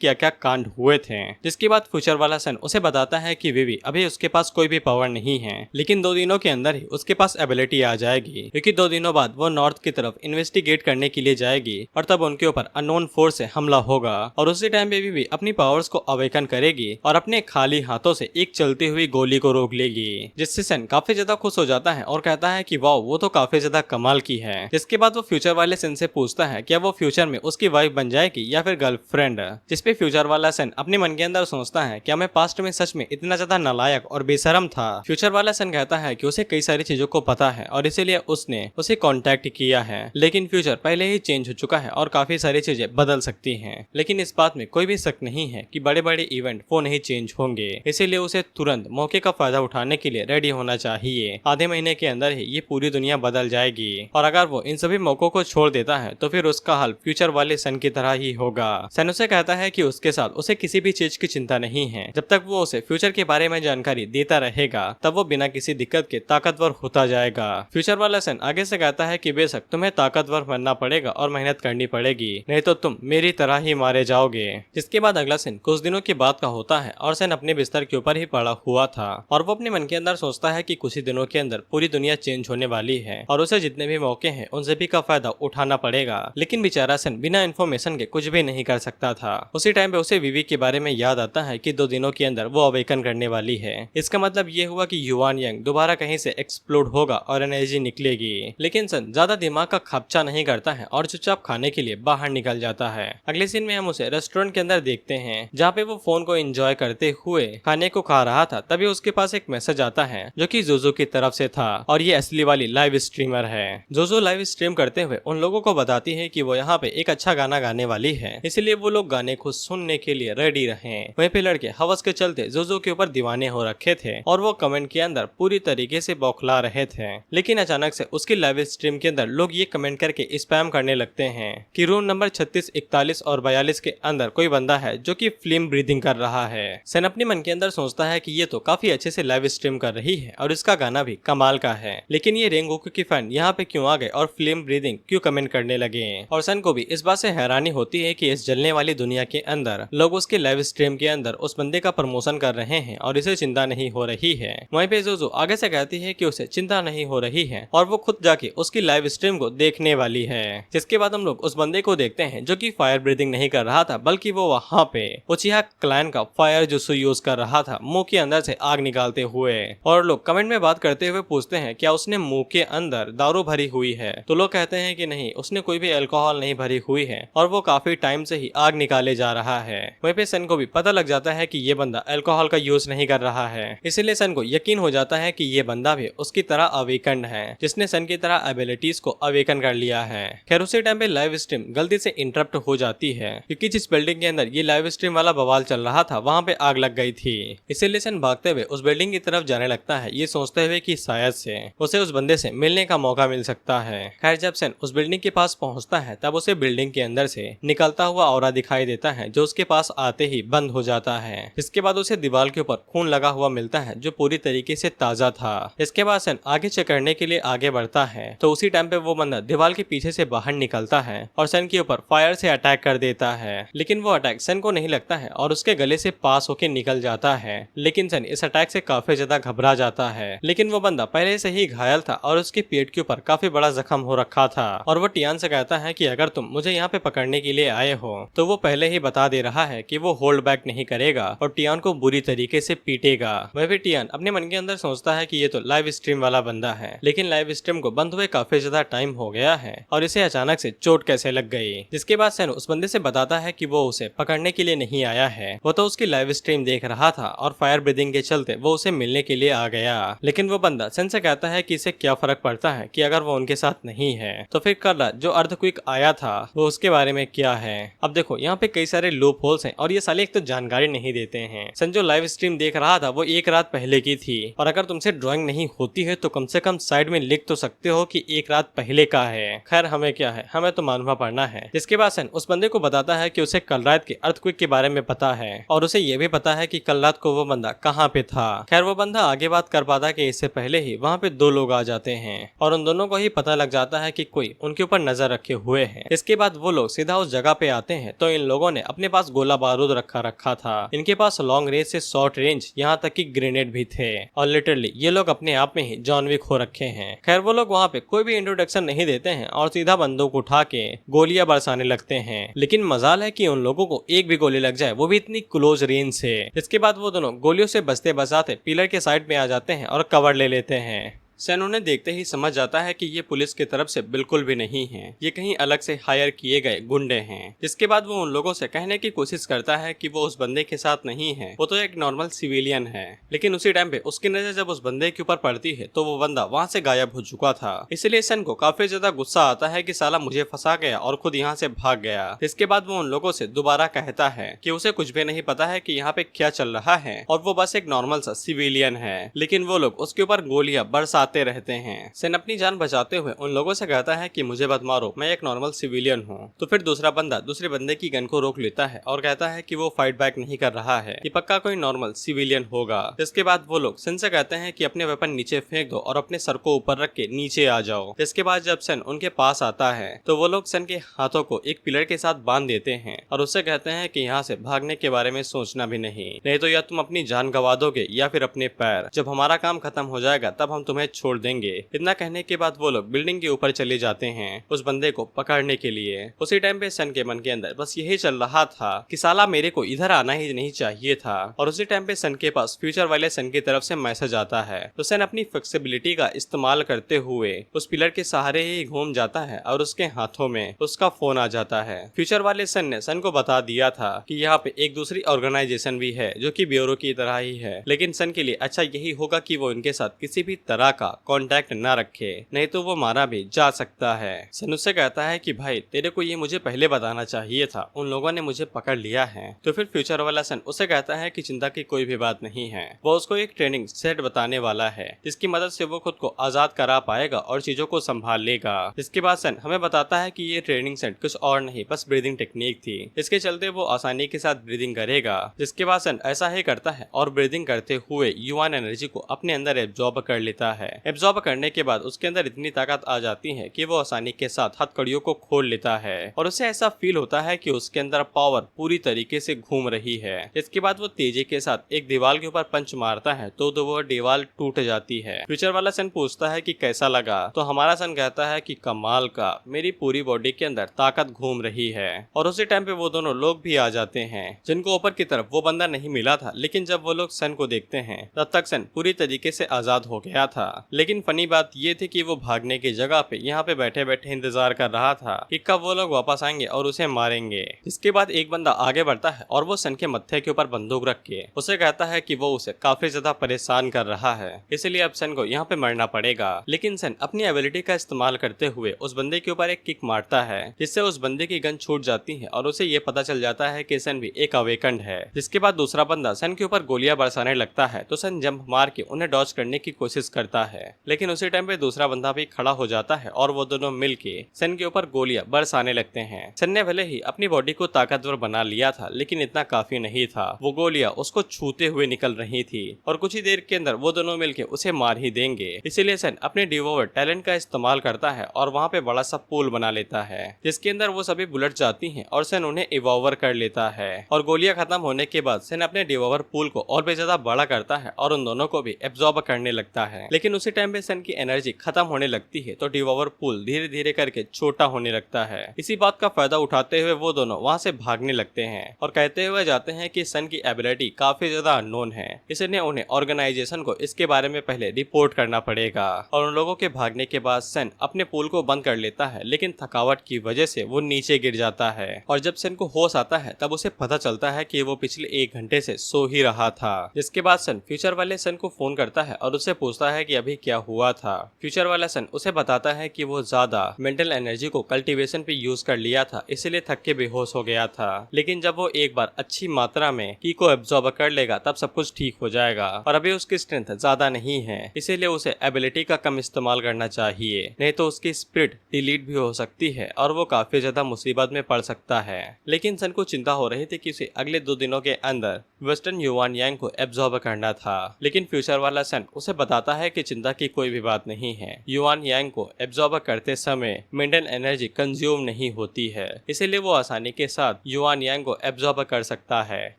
क्या क्या कांड हुए थे। जिसके बाद फ्यूचर वाला सन उसे बताता है कि विवी अभी उसके पास कोई भी पावर नहीं है, लेकिन 2 दिनों के अंदर ही उसके पास एबिलिटी आ जाएगी, क्योंकि 2 दिनों बाद वो नॉर्थ की तरफ इन्वेस्टिगेट करने के लिए जाएगी और तब उनके ऊपर अननोन फोर्स से हमला होगा और उसी टाइम पे विवी अपनी पावर्स को अवेकन करेगी और अपने खाली हाथों से एक चलती हुई गोली को रोक लेगी। जिससे सन काफी ज्यादा खुश हो जाता है और कहता है कि वाह वो तो काफी ज्यादा कमाल की है। जिसके बाद वो फ्यूचर वाले सन से पूछता है क्या वो फ्यूचर में उसकी वाइफ बन जाएगी या फिर गर्लफ्रेंड। जिसपे फ्यूचर वाला सन अपने मन के अंदर सोचता है क्या मैं पास्ट में सच में इतना ज्यादा नालायक और बेशरम था। फ्यूचर वाला सन कहता है कि उसे कई सारी चीजों को पता है और इसीलिए उसने उसे कांटेक्ट किया है, लेकिन फ्यूचर पहले ही चेंज हो चुका है और काफी सारी चीजें बदल सकती हैं। लेकिन इस बात में कोई भी शक नहीं है कि बड़े बड़े इवेंट वो नहीं चेंज होंगे, इसीलिए उसे तुरंत मौके का फायदा उठाने के लिए रेडी होना चाहिए। आधे महीने के अंदर ही ये पूरी दुनिया बदल जाएगी और अगर वो इन सभी मौकों को छोड़ देता है तो फिर उसका हाल फ्यूचर वाले सन की तरह ही होगा। सन उसे कहता है कि उसके साथ उसे किसी भी चीज की चिंता नहीं है, जब तक वो उसे फ्यूचर के बारे में जानकारी देता रहेगा तब वो बिना किसी दिक्कत के ताकतवर होता जाएगा। फ्यूचर वाला सन आगे से कहता है कि बेशक तुम्हें ताकतवर बनना पड़ेगा और मेहनत करनी पड़ेगी, नहीं तो तुम मेरी तरह ही मारे जाओगे। जिसके बाद अगला सीन कुछ दिनों के बाद का होता है और सन अपने बिस्तर के ऊपर ही पड़ा हुआ था और वो अपने मन के अंदर सोचता है कि कुछ ही दिनों के अंदर पूरी दुनिया चेंज होने वाली है और उसे जितने भी मौके हैं उन सभी का फायदा उठाना पड़ेगा। लेकिन बेचारा सन बिना इन्फॉर्मेशन के कुछ भी नहीं कर सकता था। उसी टाइम पे उसे विवी के बारे में याद आता है कि 2 दिनों के अंदर वो अवेकन करने वाली है। इसका मतलब ये हुआ कि युवान यंग दोबारा कहीं से एक्सप्लोड होगा और एनर्जी निकलेगी। लेकिन सन ज्यादा दिमाग का खर्चा नहीं करता है और चुपचाप खाने के लिए बाहर निकल जाता है। अगले सीन में हम उसे रेस्टोरेंट के अंदर देखते हैं जहाँ पे वो फोन को एंजॉय करते हुए खाने को खा रहा था। तभी उसके पास एक मैसेज आता है जो कि जोजो की तरफ से था और ये असली वाली लाइव स्ट्रीमर है। जोजो लाइव स्ट्रीम करते हुए उन लोगों को बताती है कि वो यहाँ पे एक अच्छा गाना गाने वाली है, इसलिए वो लोग गाने को सुनने के लिए रेडी रहे। वहीं पे लड़के हवस के चलते जोजो के ऊपर दीवाने हो रखे थे और वो कमेंट के अंदर पूरी तरीके से बौखला रहे थे। लेकिन अचानक से उसकी लाइव स्ट्रीम के अंदर लोग ये कमेंट करके स्पैम करने लगते हैं कि रूम नंबर 36, 41 और 42 के अंदर कोई बंदा है जो कि फ्लेम ब्रीदिंग कर रहा है। सन अपने मन के अंदर सोचता है कि ये तो काफी अच्छे से लाइव स्ट्रीम कर रही है और इसका गाना भी कमाल का है, लेकिन ये रेंगोकू की फैन यहाँ पे क्यों आ गए और फ्लेम ब्रीदिंग क्यों कमेंट करने लगे। और सन को भी इस बात से हैरानी होती है कि इस जलने वाली दुनिया के अंदर लोग उसके लाइव स्ट्रीम के अंदर उस बंदे का प्रमोशन कर रहे हैं और इसे चिंता नहीं हो रही है। वहीं पे जोजो आगे से कहती है कि उसे चिंता नहीं हो रही है और वो खुद जाके उसकी लाइव स्ट्रीम को देखने वाली है। है। जिसके बाद हम लोग उस बंदे को देखते हैं जो कि फायर ब्रीदिंग नहीं कर रहा था, बल्कि वो वहाँ पे उचिहा क्लैन का फायर जुत्सु यूज कर रहा था, मुंह के अंदर से आग निकालते हुए। और लोग कमेंट में बात करते हुए पूछते हैं क्या उसने मुंह के अंदर दारू भरी हुई है, तो लोग कहते हैं कि नहीं, उसने कोई भी अल्कोहल नहीं भरी हुई है और वो काफी टाइम से ही आग निकाले जा रहा है। वहीं पे सन को भी पता लग जाता है कि ये बंदा अल्कोहल का यूज नहीं कर रहा है, इसलिए सन को यकीन हो जाता है कि ये बंदा भी उसकी तरह अवेकन्ड है, जिसने सन की तरह एबिलिटीज को अवेकन कर लिया है। खैर उसी टाइम पे लाइव स्ट्रीम गलती से इंटरप्ट हो जाती है, क्योंकि जिस बिल्डिंग के अंदर ये लाइव स्ट्रीम वाला बवाल चल रहा था वहाँ पे आग लग गई थी। इसीलिए सन भागते हुए उस बिल्डिंग की तरफ जाने लगता है, ये सोचते हुए कि शायद से उसे उस बंदे से मिलने का मौका मिल सकता है। खैर जब सन उस बिल्डिंग के पास पहुंचता है तब उसे बिल्डिंग के अंदर से निकलता हुआ ऑरा दिखाई देता है, जो उसके पास आते ही बंद हो जाता है। इसके बाद उसे दीवार के ऊपर खून लगा हुआ मिलता है, जो पूरी तरीके से ताजा था। इसके बाद सन आगे चेक करने के लिए आगे बढ़ता है, तो उसी टाइम पे वो बंदा दीवार के पीछे से बाहर निकलता है और सन के ऊपर फायर से अटैक कर देता है। लेकिन वो अटैक सन को नहीं लगता है और उसके गले से पास होके निकल जाता है। लेकिन सन इस अटैक से काफी ज्यादा घबरा जाता है। लेकिन वो बंदा पहले से ही घायल था और उसके पेट के ऊपर काफी बड़ा जख्म हो रखा था, और वो टियान से कहता है कि अगर तुम मुझे यहाँ पे पकड़ने के लिए आए हो तो वो पहले ही बता दे रहा है कि वो होल्ड बैक नहीं करेगा और टियान को बुरी तरीके से पीटेगा। वह भी टियान अपने मन के अंदर सोचता है कि ये तो लाइव स्ट्रीम वाला बंदा है, लेकिन लाइव स्ट्रीम को बंद हुए काफी ज्यादा टाइम हो गया है और इसे अचानक से चोट कैसे लग गई। जिसके बाद सन उस बंदे से बताता है कि वो उसे पकड़ने के लिए नहीं आया है, वो तो उसकी लाइव स्ट्रीम देख रहा था और फायर ब्रीदिंग के चलते वो उसे मिलने के लिए आ गया। लेकिन वो बंदा सन से कहता है कि इसे क्या फर्क पड़ता है कि अगर वो उनके साथ नहीं है, तो फिर कल जो अर्थक्वेक आया था वो उसके बारे में क्या है। अब देखो यहाँ पे कई सारे लूप होल्स हैं और ये साले एक तो जानकारी नहीं देते हैं। सन जो लाइव स्ट्रीम देख रहा था वो एक रात पहले की थी, और अगर तुमसे ड्राइंग नहीं होती है तो कम से कम साइड में लिख तो सकते हो कि एक रात पहले का है। खैर हमें क्या है, हमें तो मानवा पड़ना है। जिसके बाद सन उस बंदे को बताता है कि उसे कल रात के अर्थक्वेक के बारे में पता है और उसे ये भी पता है कि कल रात को वो बंदा कहाँ पे था। खैर वो बंदा आगे बात कर पाता कि इससे पहले ही वहाँ पे दो लोग आ जाते हैं और उन दोनों को ही पता लग जाता है कि कोई उनके ऊपर नजर रखे हुए है। इसके बाद वो लोग सीधा उस जगह पे आते हैं, तो इन लोगों ने अपने पास गोला बारूद रखा था। इनके पास लॉन्ग रेंज से शॉर्ट रेंज यहाँ तक कि ग्रेनेड भी थे, और लिटरली ये लोग अपने आप में ही जॉन विक हो रखे हैं। खैर वो लोग वहाँ पे कोई भी इंट्रोडक्शन नहीं देते हैं और सीधा बंदूक उठा के गोलियां बरसाने लगते हैं। लेकिन मजाल है कि उन लोगों को एक भी गोली लग जाए, वो भी इतनी क्लोज रेंज से। इसके बाद वो दोनों गोलियों से बचते बचाते पिलर के साइड में आ जाते हैं और कवर ले लेते हैं। सन उन्हें देखते ही समझ जाता है कि ये पुलिस की तरफ से बिल्कुल भी नहीं है, ये कहीं अलग से हायर किए गए गुंडे हैं। जिसके बाद वो उन लोगों से कहने की कोशिश करता है कि वो उस बंदे के साथ नहीं है, वो तो एक नॉर्मल सिविलियन है। लेकिन उसी टाइम पे उसकी नजर जब उस बंदे के ऊपर पड़ती है तो वो बंदा वहाँ से गायब हो चुका था। इसलिए सन को काफी ज्यादा गुस्सा आता है कि साला मुझे फंसा गया और खुद यहाँ से भाग गया। इसके बाद वो उन लोगों से दोबारा कहता है कि उसे कुछ भी नहीं पता है कि यहाँ पे क्या चल रहा है और वो बस एक नॉर्मल सा सिविलियन है। लेकिन वो लोग उसके ऊपर गोलियां बरसाते रहते हैं। सन अपनी जान बचाते हुए उन लोगों से कहता है कि मुझे मत मारो, मैं एक नॉर्मल सिविलियन हूँ। तो फिर दूसरा बंदा दूसरे बंदे की गन को रोक लेता है और कहता है कि वो फाइट बैक नहीं कर रहा है, ये पक्का कोई नॉर्मल सिविलियन होगा। इसके बाद वो लोग सन से कहते हैं कि अपने वेपन नीचे फेंक दो और अपने सर को ऊपर रख के नीचे आ जाओ। इसके बाद जब सन उनके पास आता है तो वो लोग सन के हाथों को एक पिलर के साथ बांध देते हैं और उससे कहते हैं कि यहाँ से भागने के बारे में सोचना भी नहीं तो या तुम अपनी जान गवा दोगे या फिर अपने पैर। जब हमारा काम खत्म हो जाएगा तब हम तुम्हें छोड़ देंगे। इतना कहने के बाद वो लोग बिल्डिंग के ऊपर चले जाते हैं उस बंदे को पकड़ने के लिए। उसी टाइम पे सन के मन के अंदर बस यही चल रहा था कि साला मेरे को इधर आना ही नहीं चाहिए था। और उसी टाइम पे सन के पास फ्यूचर वाले सन की तरफ से मैसेज आता है, तो सन अपनी फ्लेक्सिबिलिटी का इस्तेमाल करते हुए उस पिलर के सहारे ही घूम जाता है और उसके हाथों में उसका फोन आ जाता है। फ्यूचर वाले सन ने सन को बता दिया था कि यहाँ पे एक दूसरी ऑर्गेनाइजेशन भी है जो कि ब्यूरो की तरह ही है, लेकिन सन के लिए अच्छा यही होगा कि वो इनके साथ किसी भी तरह का कांटेक्ट ना रखे, नहीं तो वो मारा भी जा सकता है। सन उससे कहता है कि भाई तेरे को ये मुझे पहले बताना चाहिए था, उन लोगों ने मुझे पकड़ लिया है। तो फिर फ्यूचर वाला सन उसे कहता है कि चिंता की कोई भी बात नहीं है, वो उसको एक ट्रेनिंग सेट बताने वाला है जिसकी मदद से वो खुद को आजाद करा पाएगा और चीजों को संभाल लेगा। इसके बाद सन हमें बताता है कि ये ट्रेनिंग सेट कुछ और नहीं बस ब्रीदिंग टेक्निक थी, इसके चलते वो आसानी के साथ ब्रीदिंग करेगा। जिसके बाद सन ऐसा ही करता है और ब्रीदिंग करते हुए युवान एनर्जी को अपने अंदर एब्जॉर्ब कर लेता है एब्जॉर्ब करने के बाद उसके अंदर इतनी ताकत आ जाती है कि वो आसानी के साथ हथकड़ियों को खोल लेता है और उसे ऐसा फील होता है कि उसके अंदर पावर पूरी तरीके से घूम रही है। इसके बाद वो तेजी के साथ एक दीवार के ऊपर पंच मारता है तो वो दीवार टूट जाती है। फ्यूचर वाला सन पूछता है कि कैसा लगा, तो हमारा सन कहता है कि कमाल का, मेरी पूरी बॉडी के अंदर ताकत घूम रही है। और उसी टाइम पे वो दोनों लोग भी आ जाते हैं जिनको ऊपर की तरफ वो बंदा नहीं मिला था, लेकिन जब वो लोग सन को देखते हैं तब तक सन पूरी तरीके से आजाद हो गया था। लेकिन फनी बात ये थी कि वो भागने की जगह पे यहाँ पे बैठे बैठे इंतजार कर रहा था कि कब वो लोग वापस आएंगे और उसे मारेंगे। इसके बाद एक बंदा आगे बढ़ता है और वो सन के मत्थे के ऊपर बंदूक रख के उसे कहता है कि वो उसे काफी ज्यादा परेशान कर रहा है, इसलिए अब सन को यहाँ पे मरना पड़ेगा। लेकिन सन अपनी एबिलिटी का इस्तेमाल करते हुए उस बंदे के ऊपर एक किक मारता है जिससे उस बंदे की गन छूट जाती है और उसे ये पता चल जाता है कि सन भी एक अवेकंड है। जिसके बाद दूसरा बंदा सन के ऊपर गोलियां बरसाने लगता है तो सन जंप मार के उन्हें डॉज करने की कोशिश करता है, लेकिन उसी टाइम पे दूसरा बंदा भी खड़ा हो जाता है और वो दोनों मिलके सन के ऊपर गोलियां बरसाने लगते हैं। सन ने भले ही अपनी बॉडी को ताकतवर बना लिया था, लेकिन इतना काफी नहीं था। वो गोलियां उसको छूते हुए निकल रही थी और कुछ ही देर के अंदर वो दोनों मिलके उसे मार ही देंगे। इसीलिए सन अपने डिवोवर टैलेंट का इस्तेमाल करता है और वहाँ पे बड़ा सा पूल बना लेता है जिसके अंदर वो सभी बुलेट जाती हैं और सन उन्हें इवॉल्वर कर लेता है। और गोलियां खत्म होने के बाद सन अपने डिवोवर पूल को और भी ज्यादा बड़ा करता है और उन दोनों को भी एब्जॉर्ब करने लगता है। लेकिन उसी टाइम पे सन की एनर्जी खत्म होने लगती है तो डिवोवर पूल धीरे धीरे करके छोटा होने लगता है। इसी बात का फायदा उठाते हुए वो दोनों वहाँ से भागने लगते हैं और कहते हुए जाते हैं कि सन की एबिलिटी काफी ज्यादा अननोन है, इसलिए उन्हें ऑर्गेनाइजेशन को इसके बारे में पहले रिपोर्ट करना पड़ेगा। और उन लोगों के भागने के बाद सन अपने पूल को बंद कर लेता है, लेकिन थकावट की वजह से वो नीचे गिर जाता है और जब सन को होश आता है तब उसे पता चलता है कि वो पिछले 1 घंटे से सो ही रहा था। जिसके बाद सन फ्यूचर वाले सन को फोन करता है और उससे पूछता है कि अभी क्या हुआ था। फ्यूचर वाला सन उसे बताता है कि वो ज्यादा मेंटल एनर्जी को कल्टीवेशन पे यूज कर लिया था, इसलिए थक के बेहोश हो गया था। लेकिन जब वो एक बार अच्छी मात्रा में की को एब्जॉर्ब कर लेगा तब सब कुछ ठीक हो जाएगा और अभी उसकी स्ट्रेंथ ज्यादा नहीं है, इसीलिए उसे एबिलिटी का कम इस्तेमाल करना चाहिए, नहीं तो उसकी स्पिरिट डिलीट भी हो सकती है और वो काफी ज्यादा मुसीबत में पड़ सकता है। लेकिन सन को चिंता हो रही थी कि उसे अगले 2 दिनों के अंदर वेस्टर्न युआन यांग को एब्जॉर्ब करना था। लेकिन फ्यूचर वाला सन उसे बताता है कि चिंता की कोई भी बात नहीं है, युआन यांग को एब्जॉर्ब करते समय मेंटल एनर्जी कंज्यूम नहीं होती है, इसीलिए वो आसानी के साथ युआन यांग को एब्जॉर्ब कर सकता है।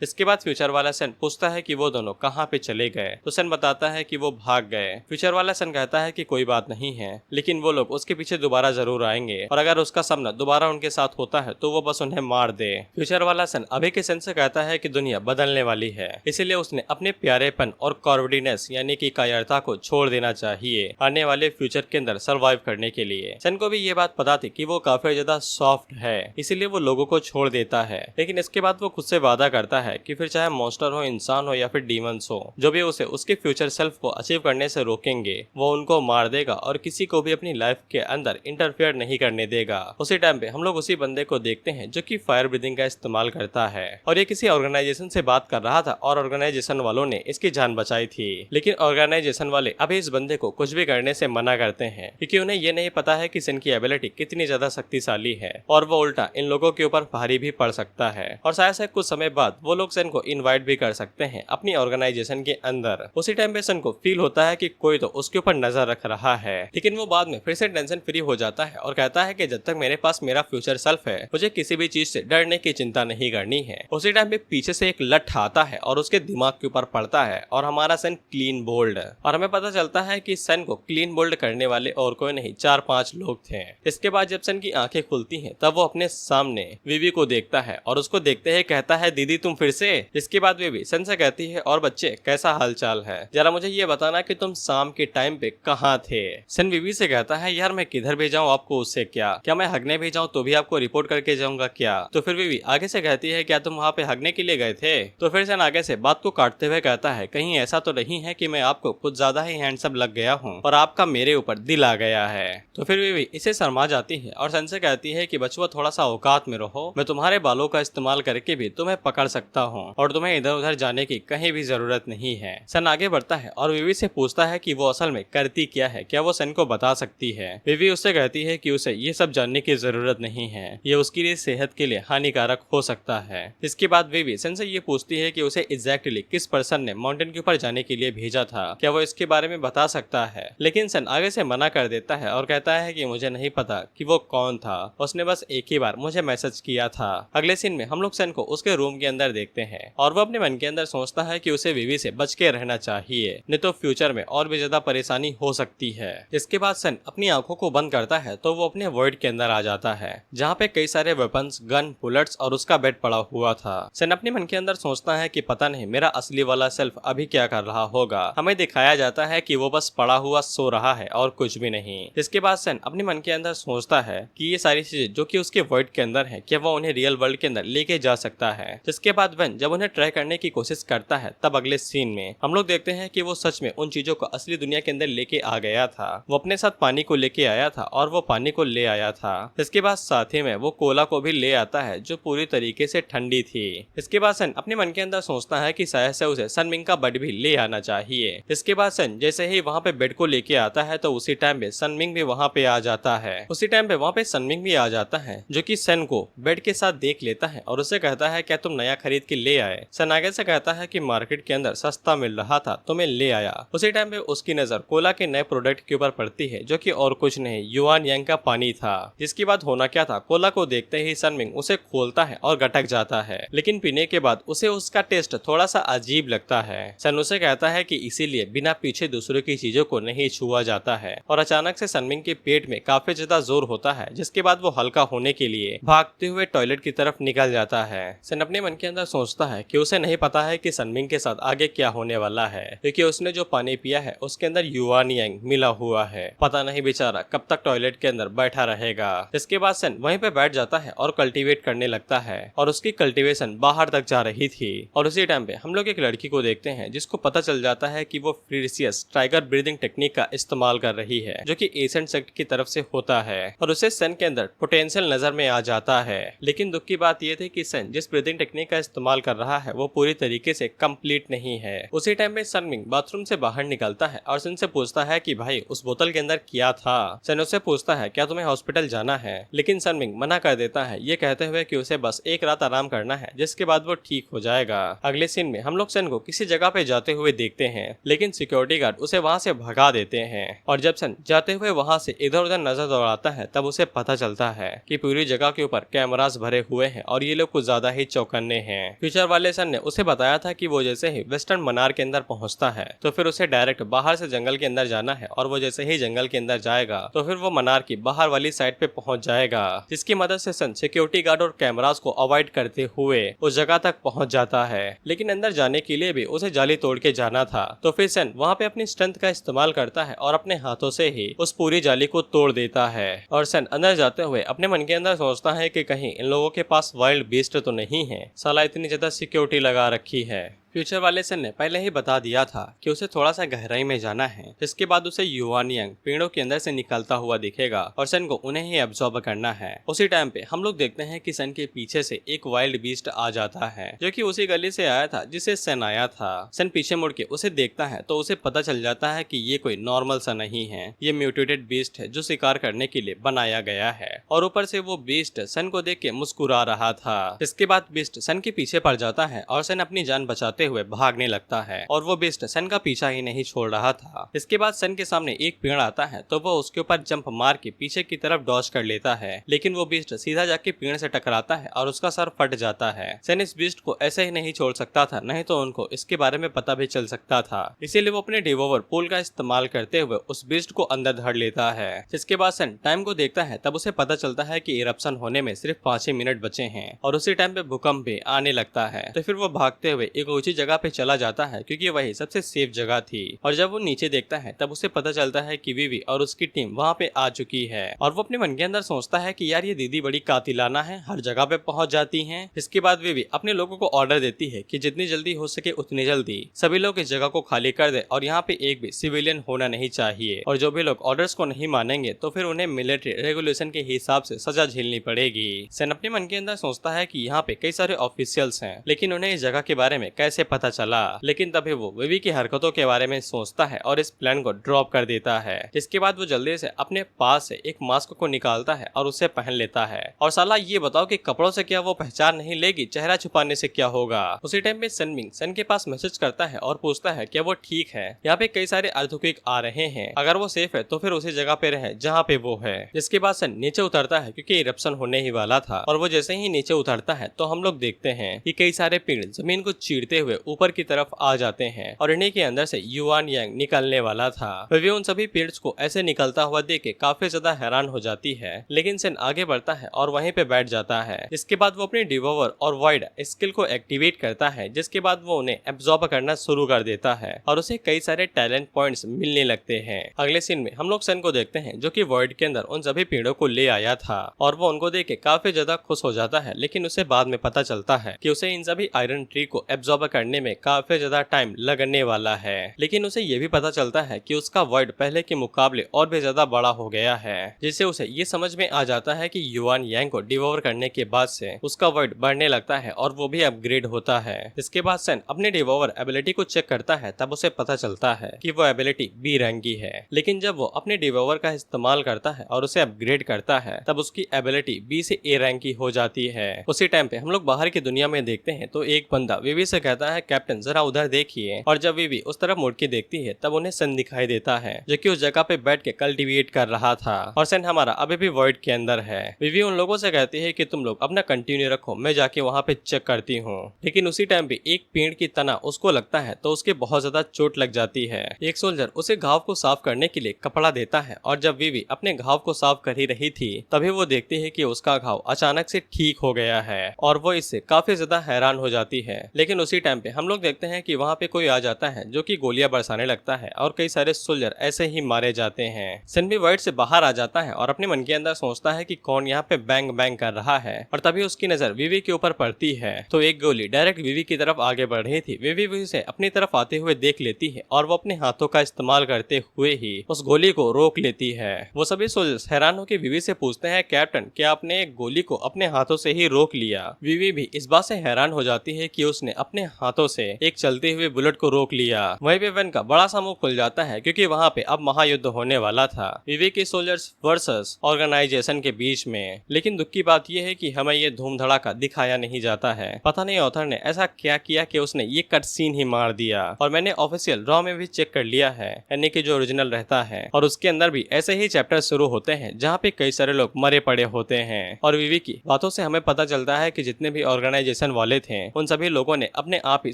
इसके बाद फ्यूचर वाला सन पूछता है कि वो दोनों कहाँ पे चले गए, तो सन बताता है कि वो भाग गए। फ्यूचर वाला सन कहता है कि कोई बात नहीं है, लेकिन वो लोग उसके पीछे दोबारा जरूर आएंगे और अगर उसका सामना दोबारा उनके साथ होता है तो वो बस उन्हें मार दे। फ्यूचर वाला सन अभी के सन से कहता है कि दुनिया बदलने वाली है, इसीलिए उसने अपने प्यारेपन और कॉर्डिनेस यानी कि कायरता को छोड़ देना चाहिए आने वाले फ्यूचर के अंदर सरवाइव करने के लिए। सन को भी ये बात पता थी कि वो काफी ज्यादा सॉफ्ट है, इसीलिए वो लोगों को छोड़ देता है। लेकिन इसके बाद वो खुद से वादा करता है कि फिर चाहे मॉन्स्टर हो, इंसान हो या फिर डीमंस हो, जो भी उसे उसके फ्यूचर सेल्फ को अचीव करने से रोकेंगे वो उनको मार देगा और किसी को भी अपनी लाइफ के अंदर इंटरफेयर नहीं करने देगा। उसी टाइम पे हम लोग उसी बंदे को देखते हैं जो कि फायर ब्रीथिंग का इस्तेमाल करता है और ये किसी ऑर्गेनाइजेशन से बात कर रहा था और ऑर्गेनाइजेशन वालों ने इसकी जान बचाई थी। लेकिन ऑर्गेनाइजेशन वाले अभी इस बंदे को कुछ भी करने से मना करते हैं क्योंकि उन्हें ये नहीं पता है कि सन की एबिलिटी कितनी ज्यादा शक्तिशाली है और वो उल्टा इन लोगों के ऊपर भारी भी पड़ सकता है और शायद से कुछ समय बाद वो लोग सन को इनवाइट भी कर सकते हैं अपनी ऑर्गेनाइजेशन के अंदर। उसी टाइम पे सन को फील होता है कि कोई तो उसके ऊपर नजर रख रहा है, लेकिन वो बाद में फिर से टेंशन फ्री हो जाता है और कहता है कि जब तक मेरे पास मेरा फ्यूचर सेल्फ है मुझे किसी भी चीज से डरने की चिंता नहीं करनी है। उसी टाइम पे पीछे से एक लठ आता है और उसके दिमाग के ऊपर पड़ता है और हमारा सन क्लीन बोल्ड और हमें पता चलता है कि सन को क्लीन बोल्ड करने वाले और कोई नहीं 4-5 लोग थे। इसके बाद जब सन की आंखें खुलती हैं तब वो अपने सामने विवी को देखता है और उसको देखते ही कहता है दीदी तुम फिर से। इसके बाद विवी सन से कहती है और बच्चे कैसा हालचाल है, जरा मुझे ये बताना कि तुम शाम के टाइम पे कहाँ थे। सन विवी से कहता है यार मैं किधर भी जाऊँ आपको उससे क्या मैं हगने भी जाऊँ तो भी आपको रिपोर्ट करके जाऊंगा क्या। तो फिर विवी आगे से कहती है क्या तुम वहाँ पे हगने के लिए गए थे। तो फिर सन आगे से बात को काटते हुए कहता है कहीं ऐसा तो नहीं है कि मैं आपको कुछ ज्यादा ही हैंडसम लग गया हूँ और आपका मेरे ऊपर दिल आ गया है। तो फिर विवी इसे शर्मा जाती है और सन से कहती है कि बचुआ थोड़ा सा औकात में रहो, मैं तुम्हारे बालों का इस्तेमाल करके भी तुम्हें पकड़ सकता हूँ और तुम्हें इधर उधर जाने की कहीं भी जरूरत नहीं है। सन आगे बढ़ता है और विवी से पूछता है कि वो असल में करती क्या है, क्या वो सन को बता सकती है। विवी उससे कहती है कि उसे ये सब जानने की जरूरत नहीं है, ये उसके लिए सेहत के लिए हानिकारक हो सकता है। इसके बाद विवी सन से ये पूछती है है कि उसे एग्जैक्टली किस पर्सन ने माउंटेन के ऊपर जाने के लिए भेजा था, क्या वो इसके बारे में बता सकता है। लेकिन सन आगे से मना कर देता है और कहता है कि मुझे नहीं पता कि वो कौन था, उसने बस एक ही बार मुझे मैसेज किया था। अगले सीन में हम लोग सन को उसके रूम के अंदर देखते हैं और वो अपने मन के अंदर सोचता है कि उसे विवी से बच के रहना चाहिए, नहीं तो फ्यूचर में और भी ज्यादा परेशानी हो सकती है। इसके बाद सन अपनी आंखों को बंद करता है तो वो अपने वर्ल्ड के अंदर आ जाता है जहाँ पे कई सारे वेपन्स, गन, बुलेट्स और उसका बेड पड़ा हुआ था। सन अपने मन के अंदर सोचता है कि पता नहीं मेरा असली वाला सेल्फ अभी क्या कर रहा होगा। हमें दिखाया जाता है कि वो बस पड़ा हुआ सो रहा है और कुछ भी नहीं। इसके बाद सन अपने मन के अंदर सोचता है कि ये सारी चीजें जो कि उसके वर्ल्ड के अंदर है, क्या वो उन्हें रियल वर्ल्ड के अंदर लेके जा सकता है। जिसके बाद वन जब उन्हें ट्राई करने की कोशिश करता है तब अगले सीन में हम लोग देखते हैं कि वो सच में उन चीजों को असली दुनिया के अंदर लेके आ गया था। वो अपने साथ पानी को लेके आया था और वो पानी को ले आया था। इसके बाद साथ ही में वो कोला को भी ले आता है जो पूरी तरीके से ठंडी थी। इसके बाद सन अपने मन के अंदर सोचता है कि शायद से उसे सनमिंग का बेड भी ले आना चाहिए। इसके बाद सन जैसे ही वहाँ पे बेड को लेके आता है तो उसी टाइम पे सनमिंग भी वहाँ पे आ जाता है। उसी टाइम पे वहाँ पे सनमिंग भी आ जाता है जो कि सन को बेड के साथ देख लेता है और उसे कहता है क्या तुम नया खरीद के ले आए। सन आगे से कहता है कि मार्केट के अंदर सस्ता मिल रहा था तो मैं ले आया। उसी टाइम पे उसकी नजर कोला के नए प्रोडक्ट के ऊपर पड़ती है जो कि और कुछ नहीं युआन यांग का पानी था। जिसके बाद होना क्या था, कोला को देखते ही सनमिंग उसे खोलता है और गटक जाता है, लेकिन पीने के बाद उसे उसका टेस्ट थोड़ा सा अजीब लगता है। सन उसे कहता है कि इसीलिए बिना पीछे दूसरों की चीजों को नहीं छुआ जाता है और अचानक से सनमिंग के पेट में काफी ज्यादा जोर होता है। जिसके बाद वो हल्का होने के लिए भागते हुए टॉयलेट की तरफ निकल जाता है। सन अपने मन के अंदर सोचता है कि उसे नहीं पता है कि सनमिंग के साथ आगे क्या होने वाला है, क्योंकि उसने जो पानी पिया है उसके अंदर युआन यांग मिला हुआ है। पता नहीं बेचारा कब तक टॉयलेट के अंदर बैठा रहेगा। इसके बाद सन वहीं पे बैठ जाता है और कल्टीवेट करने लगता है और उसकी कल्टीवेशन बाहर तक जा रही थी। और उसी टाइम पे हम लोग एक लड़की को देखते हैं जिसको पता चल जाता है कि वो फ्रीसियस टाइगर ब्रीदिंग टेक्निक का इस्तेमाल कर रही है जो कि एसेंट सेक्ट की तरफ से होता है और उसे सन के अंदर पोटेंशियल नजर में आ जाता है। लेकिन दुख की बात यह थी कि सन जिस ब्रीदिंग टेक्निक का इस्तेमाल कर रहा है वो पूरी तरीके से कंप्लीट नहीं है। उसी टाइम पे सनमिंग बाथरूम से बाहर निकलता है और सन से पूछता है कि भाई उस बोतल के अंदर क्या था। सन उससे पूछता है क्या तुम्हें हॉस्पिटल जाना है, लेकिन सनमिंग मना कर देता है ये कहते हुए कि उसे बस एक रात आराम करना है जिसके बाद वो ठीक हो जाएगा। अगले सीन में हम लोग सन को किसी जगह पे जाते हुए देखते हैं, लेकिन सिक्योरिटी गार्ड उसे वहाँ से भगा देते हैं और जब सन जाते हुए वहाँ से इधर उधर नजर दौड़ाता है तब उसे पता चलता है कि पूरी जगह के ऊपर कैमरास भरे हुए हैं और ये लोग कुछ ज्यादा ही चौकन्ने हैं। फ्यूचर वाले सन ने उसे बताया था कि वो जैसे ही वेस्टर्न मनार के अंदर पहुंचता है तो फिर उसे डायरेक्ट बाहर से जंगल के अंदर जाना है और वो जैसे ही जंगल के अंदर जाएगा तो फिर वो मनार की बाहर वाली साइड पे पहुंच जाएगा, जिसकी मदद से सन सिक्योरिटी गार्ड और कैमरास को अवॉइड करते हुए उस जगह तक पहुंच जाता है। लेकिन अंदर जाने के लिए भी उसे जाली तोड़ के जाना था तो फिर सन वहाँ पे अपनी स्ट्रेंथ का इस्तेमाल करता है और अपने हाथों से ही उस पूरी जाली को तोड़ देता है। और सन अंदर जाते हुए अपने मन के अंदर सोचता है कि कहीं इन लोगों के पास वाइल्ड बीस्ट तो नहीं है, साला इतनी ज्यादा सिक्योरिटी लगा रखी है। फ्यूचर वाले सन ने पहले ही बता दिया था कि उसे थोड़ा सा गहराई में जाना है, जिसके बाद उसे युआन यांग पेड़ों के अंदर से निकलता हुआ दिखेगा और सन को उन्हें ही एब्जॉर्ब करना है। उसी टाइम पे हम लोग देखते हैं कि सन के पीछे से एक वाइल्ड बीस्ट आ जाता है जो कि उसी गली से आया था जिसे सन आया था। सन पीछे मुड़ के उसे देखता है तो उसे पता चल जाता है कि ये कोई नॉर्मल सा नहीं है, ये म्यूटेटेड बीस्ट है जो शिकार करने के लिए बनाया गया है। और ऊपर से वो बीस्ट सन को देख के मुस्कुरा रहा था। इसके बाद बीस्ट सन के पीछे पड़ जाता है और सन अपनी जान बचाते हुए भागने लगता है और वो बीस्ट सन का पीछा ही नहीं छोड़ रहा था। इसके बाद सन के सामने एक पेड़ आता है तो वो उसके ऊपर जंप मार के पीछे की तरफ डॉज कर लेता है, लेकिन वो बीस्ट सीधा जाके पेड़ से टकराता है और उसका सर फट जाता है। सन इस बीस्ट को ऐसे ही नहीं छोड़ सकता था, नहीं तो उनको इसके बारे में पता भी चल सकता था। इसीलिए वो अपने डिवोवर पोल का इस्तेमाल करते हुए उस बीस्ट को अंदर धर लेता है। जिसके बाद सन टाइम को देखता है तब उसे पता चलता है कि इरप्शन होने में सिर्फ 5 ही मिनट बचे हैं और उसी टाइम पे भूकंप भी आने लगता है। तो फिर वो भागते हुए एक ऊंची जगह पे चला जाता है क्योंकि वही सबसे सेफ जगह थी। और जब वो नीचे देखता है तब उसे पता चलता है कि विवी और उसकी टीम वहाँ पे आ चुकी है और वो अपने मन के अंदर सोचता है कि यार ये दीदी बड़ी कातिलाना है, हर जगह पे पहुंच जाती हैं। इसके बाद विवी अपने लोगों को ऑर्डर देती है कि जितनी जल्दी हो सके उतनी जल्दी सभी लोग इस जगह को खाली कर दे और यहाँ पे एक भी सिविलियन होना नहीं चाहिए और जो भी लोग ऑर्डर्स को नहीं मानेंगे तो फिर उन्हें मिलिट्री रेगुलेशन के हिसाब से सजा झेलनी पड़ेगी। सन अपने मन के अंदर सोचता है कि यहाँ पे कई सारे ऑफिशियल्स हैं, लेकिन उन्हें इस जगह के बारे में कैसे से पता चला। लेकिन तभी वो विवी की हरकतों के बारे में सोचता है और इस प्लान को ड्रॉप कर देता है। जिसके बाद वो जल्दी से अपने पास से एक मास्क को निकालता है और उसे पहन लेता है। और साला ये बताओ कि कपड़ों से क्या वो पहचान नहीं लेगी, चेहरा छुपाने से क्या होगा। उसी टाइम पे सनमिंग सन के पास मैसेज करता है और पूछता है क्या वो ठीक है। यहाँ पे कई सारे अर्थक्वेक आ रहे हैं, अगर वो सेफ है तो फिर उसी जगह पे रहे जहाँ पे वो है। जिसके बाद सन नीचे उतरता है क्योंकि इरप्शन होने ही वाला था। और वो जैसे ही नीचे उतरता है तो हम लोग देखते हैं कि कई सारे पेड़ जमीन को चीरते हुए ऊपर की तरफ आ जाते हैं और इन्हीं के अंदर से युआन यांग निकलने वाला था। वे उन सभी पेड़्स को ऐसे निकलता हुआ देख के काफी ज्यादा हैरान हो जाती है। लेकिन सन आगे बढ़ता है और वहीं पे बैठ जाता है। इसके बाद वो अपनी डिवोवर और वॉइड स्किल को एक्टिवेट करता है। जिसके बाद वो उन्हें एब्जॉर्ब करना शुरू कर देता है और उसे कई सारे टैलेंट पॉइंट्स मिलने लगते हैं। अगले सीन में हम लोग सन को देखते हैं जो कि वॉइड के अंदर उन सभी पेड़ों को ले आया था और वो उनको देख के काफी ज्यादा खुश हो जाता है। लेकिन उसे बाद में पता चलता है कि उसे इन सभी आयरन ट्री को एब्जॉर्ब करने में काफी ज्यादा टाइम लगने वाला है। लेकिन उसे ये भी पता चलता है कि उसका वॉइड पहले के मुकाबले और भी ज्यादा बड़ा हो गया है। जिससे उसे ये समझ में आ जाता है कि युआन यांग को डिवोर करने के बाद से उसका वॉइड बढ़ने लगता है और वो भी अपग्रेड होता है। इसके बाद सन अपने डिवोर एबिलिटी को चेक करता है, तब उसे पता चलता है कि वो एबिलिटी बी रैंक की है। लेकिन जब वो अपने डिवोर का इस्तेमाल करता है और उसे अपग्रेड करता है तब उसकी एबिलिटी बी से ए रैंक की हो जाती है। उसी टाइम पे हम लोग बाहर की दुनिया में देखते हैं तो एक बंदा विवी से कहता है कैप्टन जरा उधर देखिए। और जब विवी उस तरफ मुड़ के देखती है तब उन्हें सन दिखाई देता है जो कि उस जगह पे बैठ के कल्टीवेट कर रहा था। और सन हमारा अभी भी वॉइड के अंदर है। विवी उन लोगों से कहती है कि तुम लोग अपना कंटिन्यू रखो, मैं जाके वहाँ पे चेक करती हूँ। लेकिन उसी टाइम पे एक पेड़ की तना उसको लगता है तो उसके बहुत ज्यादा चोट लग जाती है। एक सोल्जर उसे घाव को साफ करने के लिए कपड़ा देता है और जब विवी अपने घाव को साफ कर ही रही थी तभी वो देखती है कि उसका घाव अचानक से ठीक हो गया है और वो इससे काफी ज्यादा हैरान हो जाती है। लेकिन उसी टाइम पे हम लोग देखते हैं कि वहाँ पे कोई आ जाता है जो कि गोलियां बरसाने लगता है और कई सारे सोल्जर ऐसे ही मारे जाते हैं। सन भी वॉइड से बाहर आ जाता है और अपने मन के अंदर सोचता है कि कौन यहाँ पे बैंग बैंग कर रहा है। और तभी उसकी नजर विवी के ऊपर पड़ती है तो एक गोली डायरेक्ट विवी की तरफ आगे बढ़ रही थी। विवी उसे अपनी तरफ आते हुए देख लेती है और वो अपने हाथों का इस्तेमाल करते हुए ही उस गोली को रोक लेती है। वो सभी सोल्जर्स हैरान होकर विवी से पूछते हैं कैप्टन क्या आपने एक गोली को अपने हाथों से ही रोक लिया। विवी भी इस बात से हैरान हो जाती है कि उसने अपने हाथों से एक चलते हुए बुलेट को रोक लिया। वहीं पे वेन का बड़ा सा मुंह खुल जाता है क्योंकि वहाँ पे अब महायुद्ध होने वाला था विवी के सोल्जर्स वर्सेस ऑर्गेनाइजेशन के बीच में। लेकिन दुख की बात यह है कि हमें ये धूम धड़ाका दिखाया नहीं जाता है। पता नहीं ऑथर ने ऐसा क्या किया कि उसने ये कट सीन ही मार दिया। और मैंने ऑफिशियल रॉ में भी चेक कर लिया है यानी कि जो ओरिजिनल रहता है और उसके अंदर भी ऐसे ही चैप्टर शुरू होते हैं जहाँ पे कई सारे लोग मरे पड़े होते हैं। और विवी की बातों से हमें पता चलता है कि जितने भी ऑर्गेनाइजेशन वाले थे उन सभी लोगों ने अपने आप ही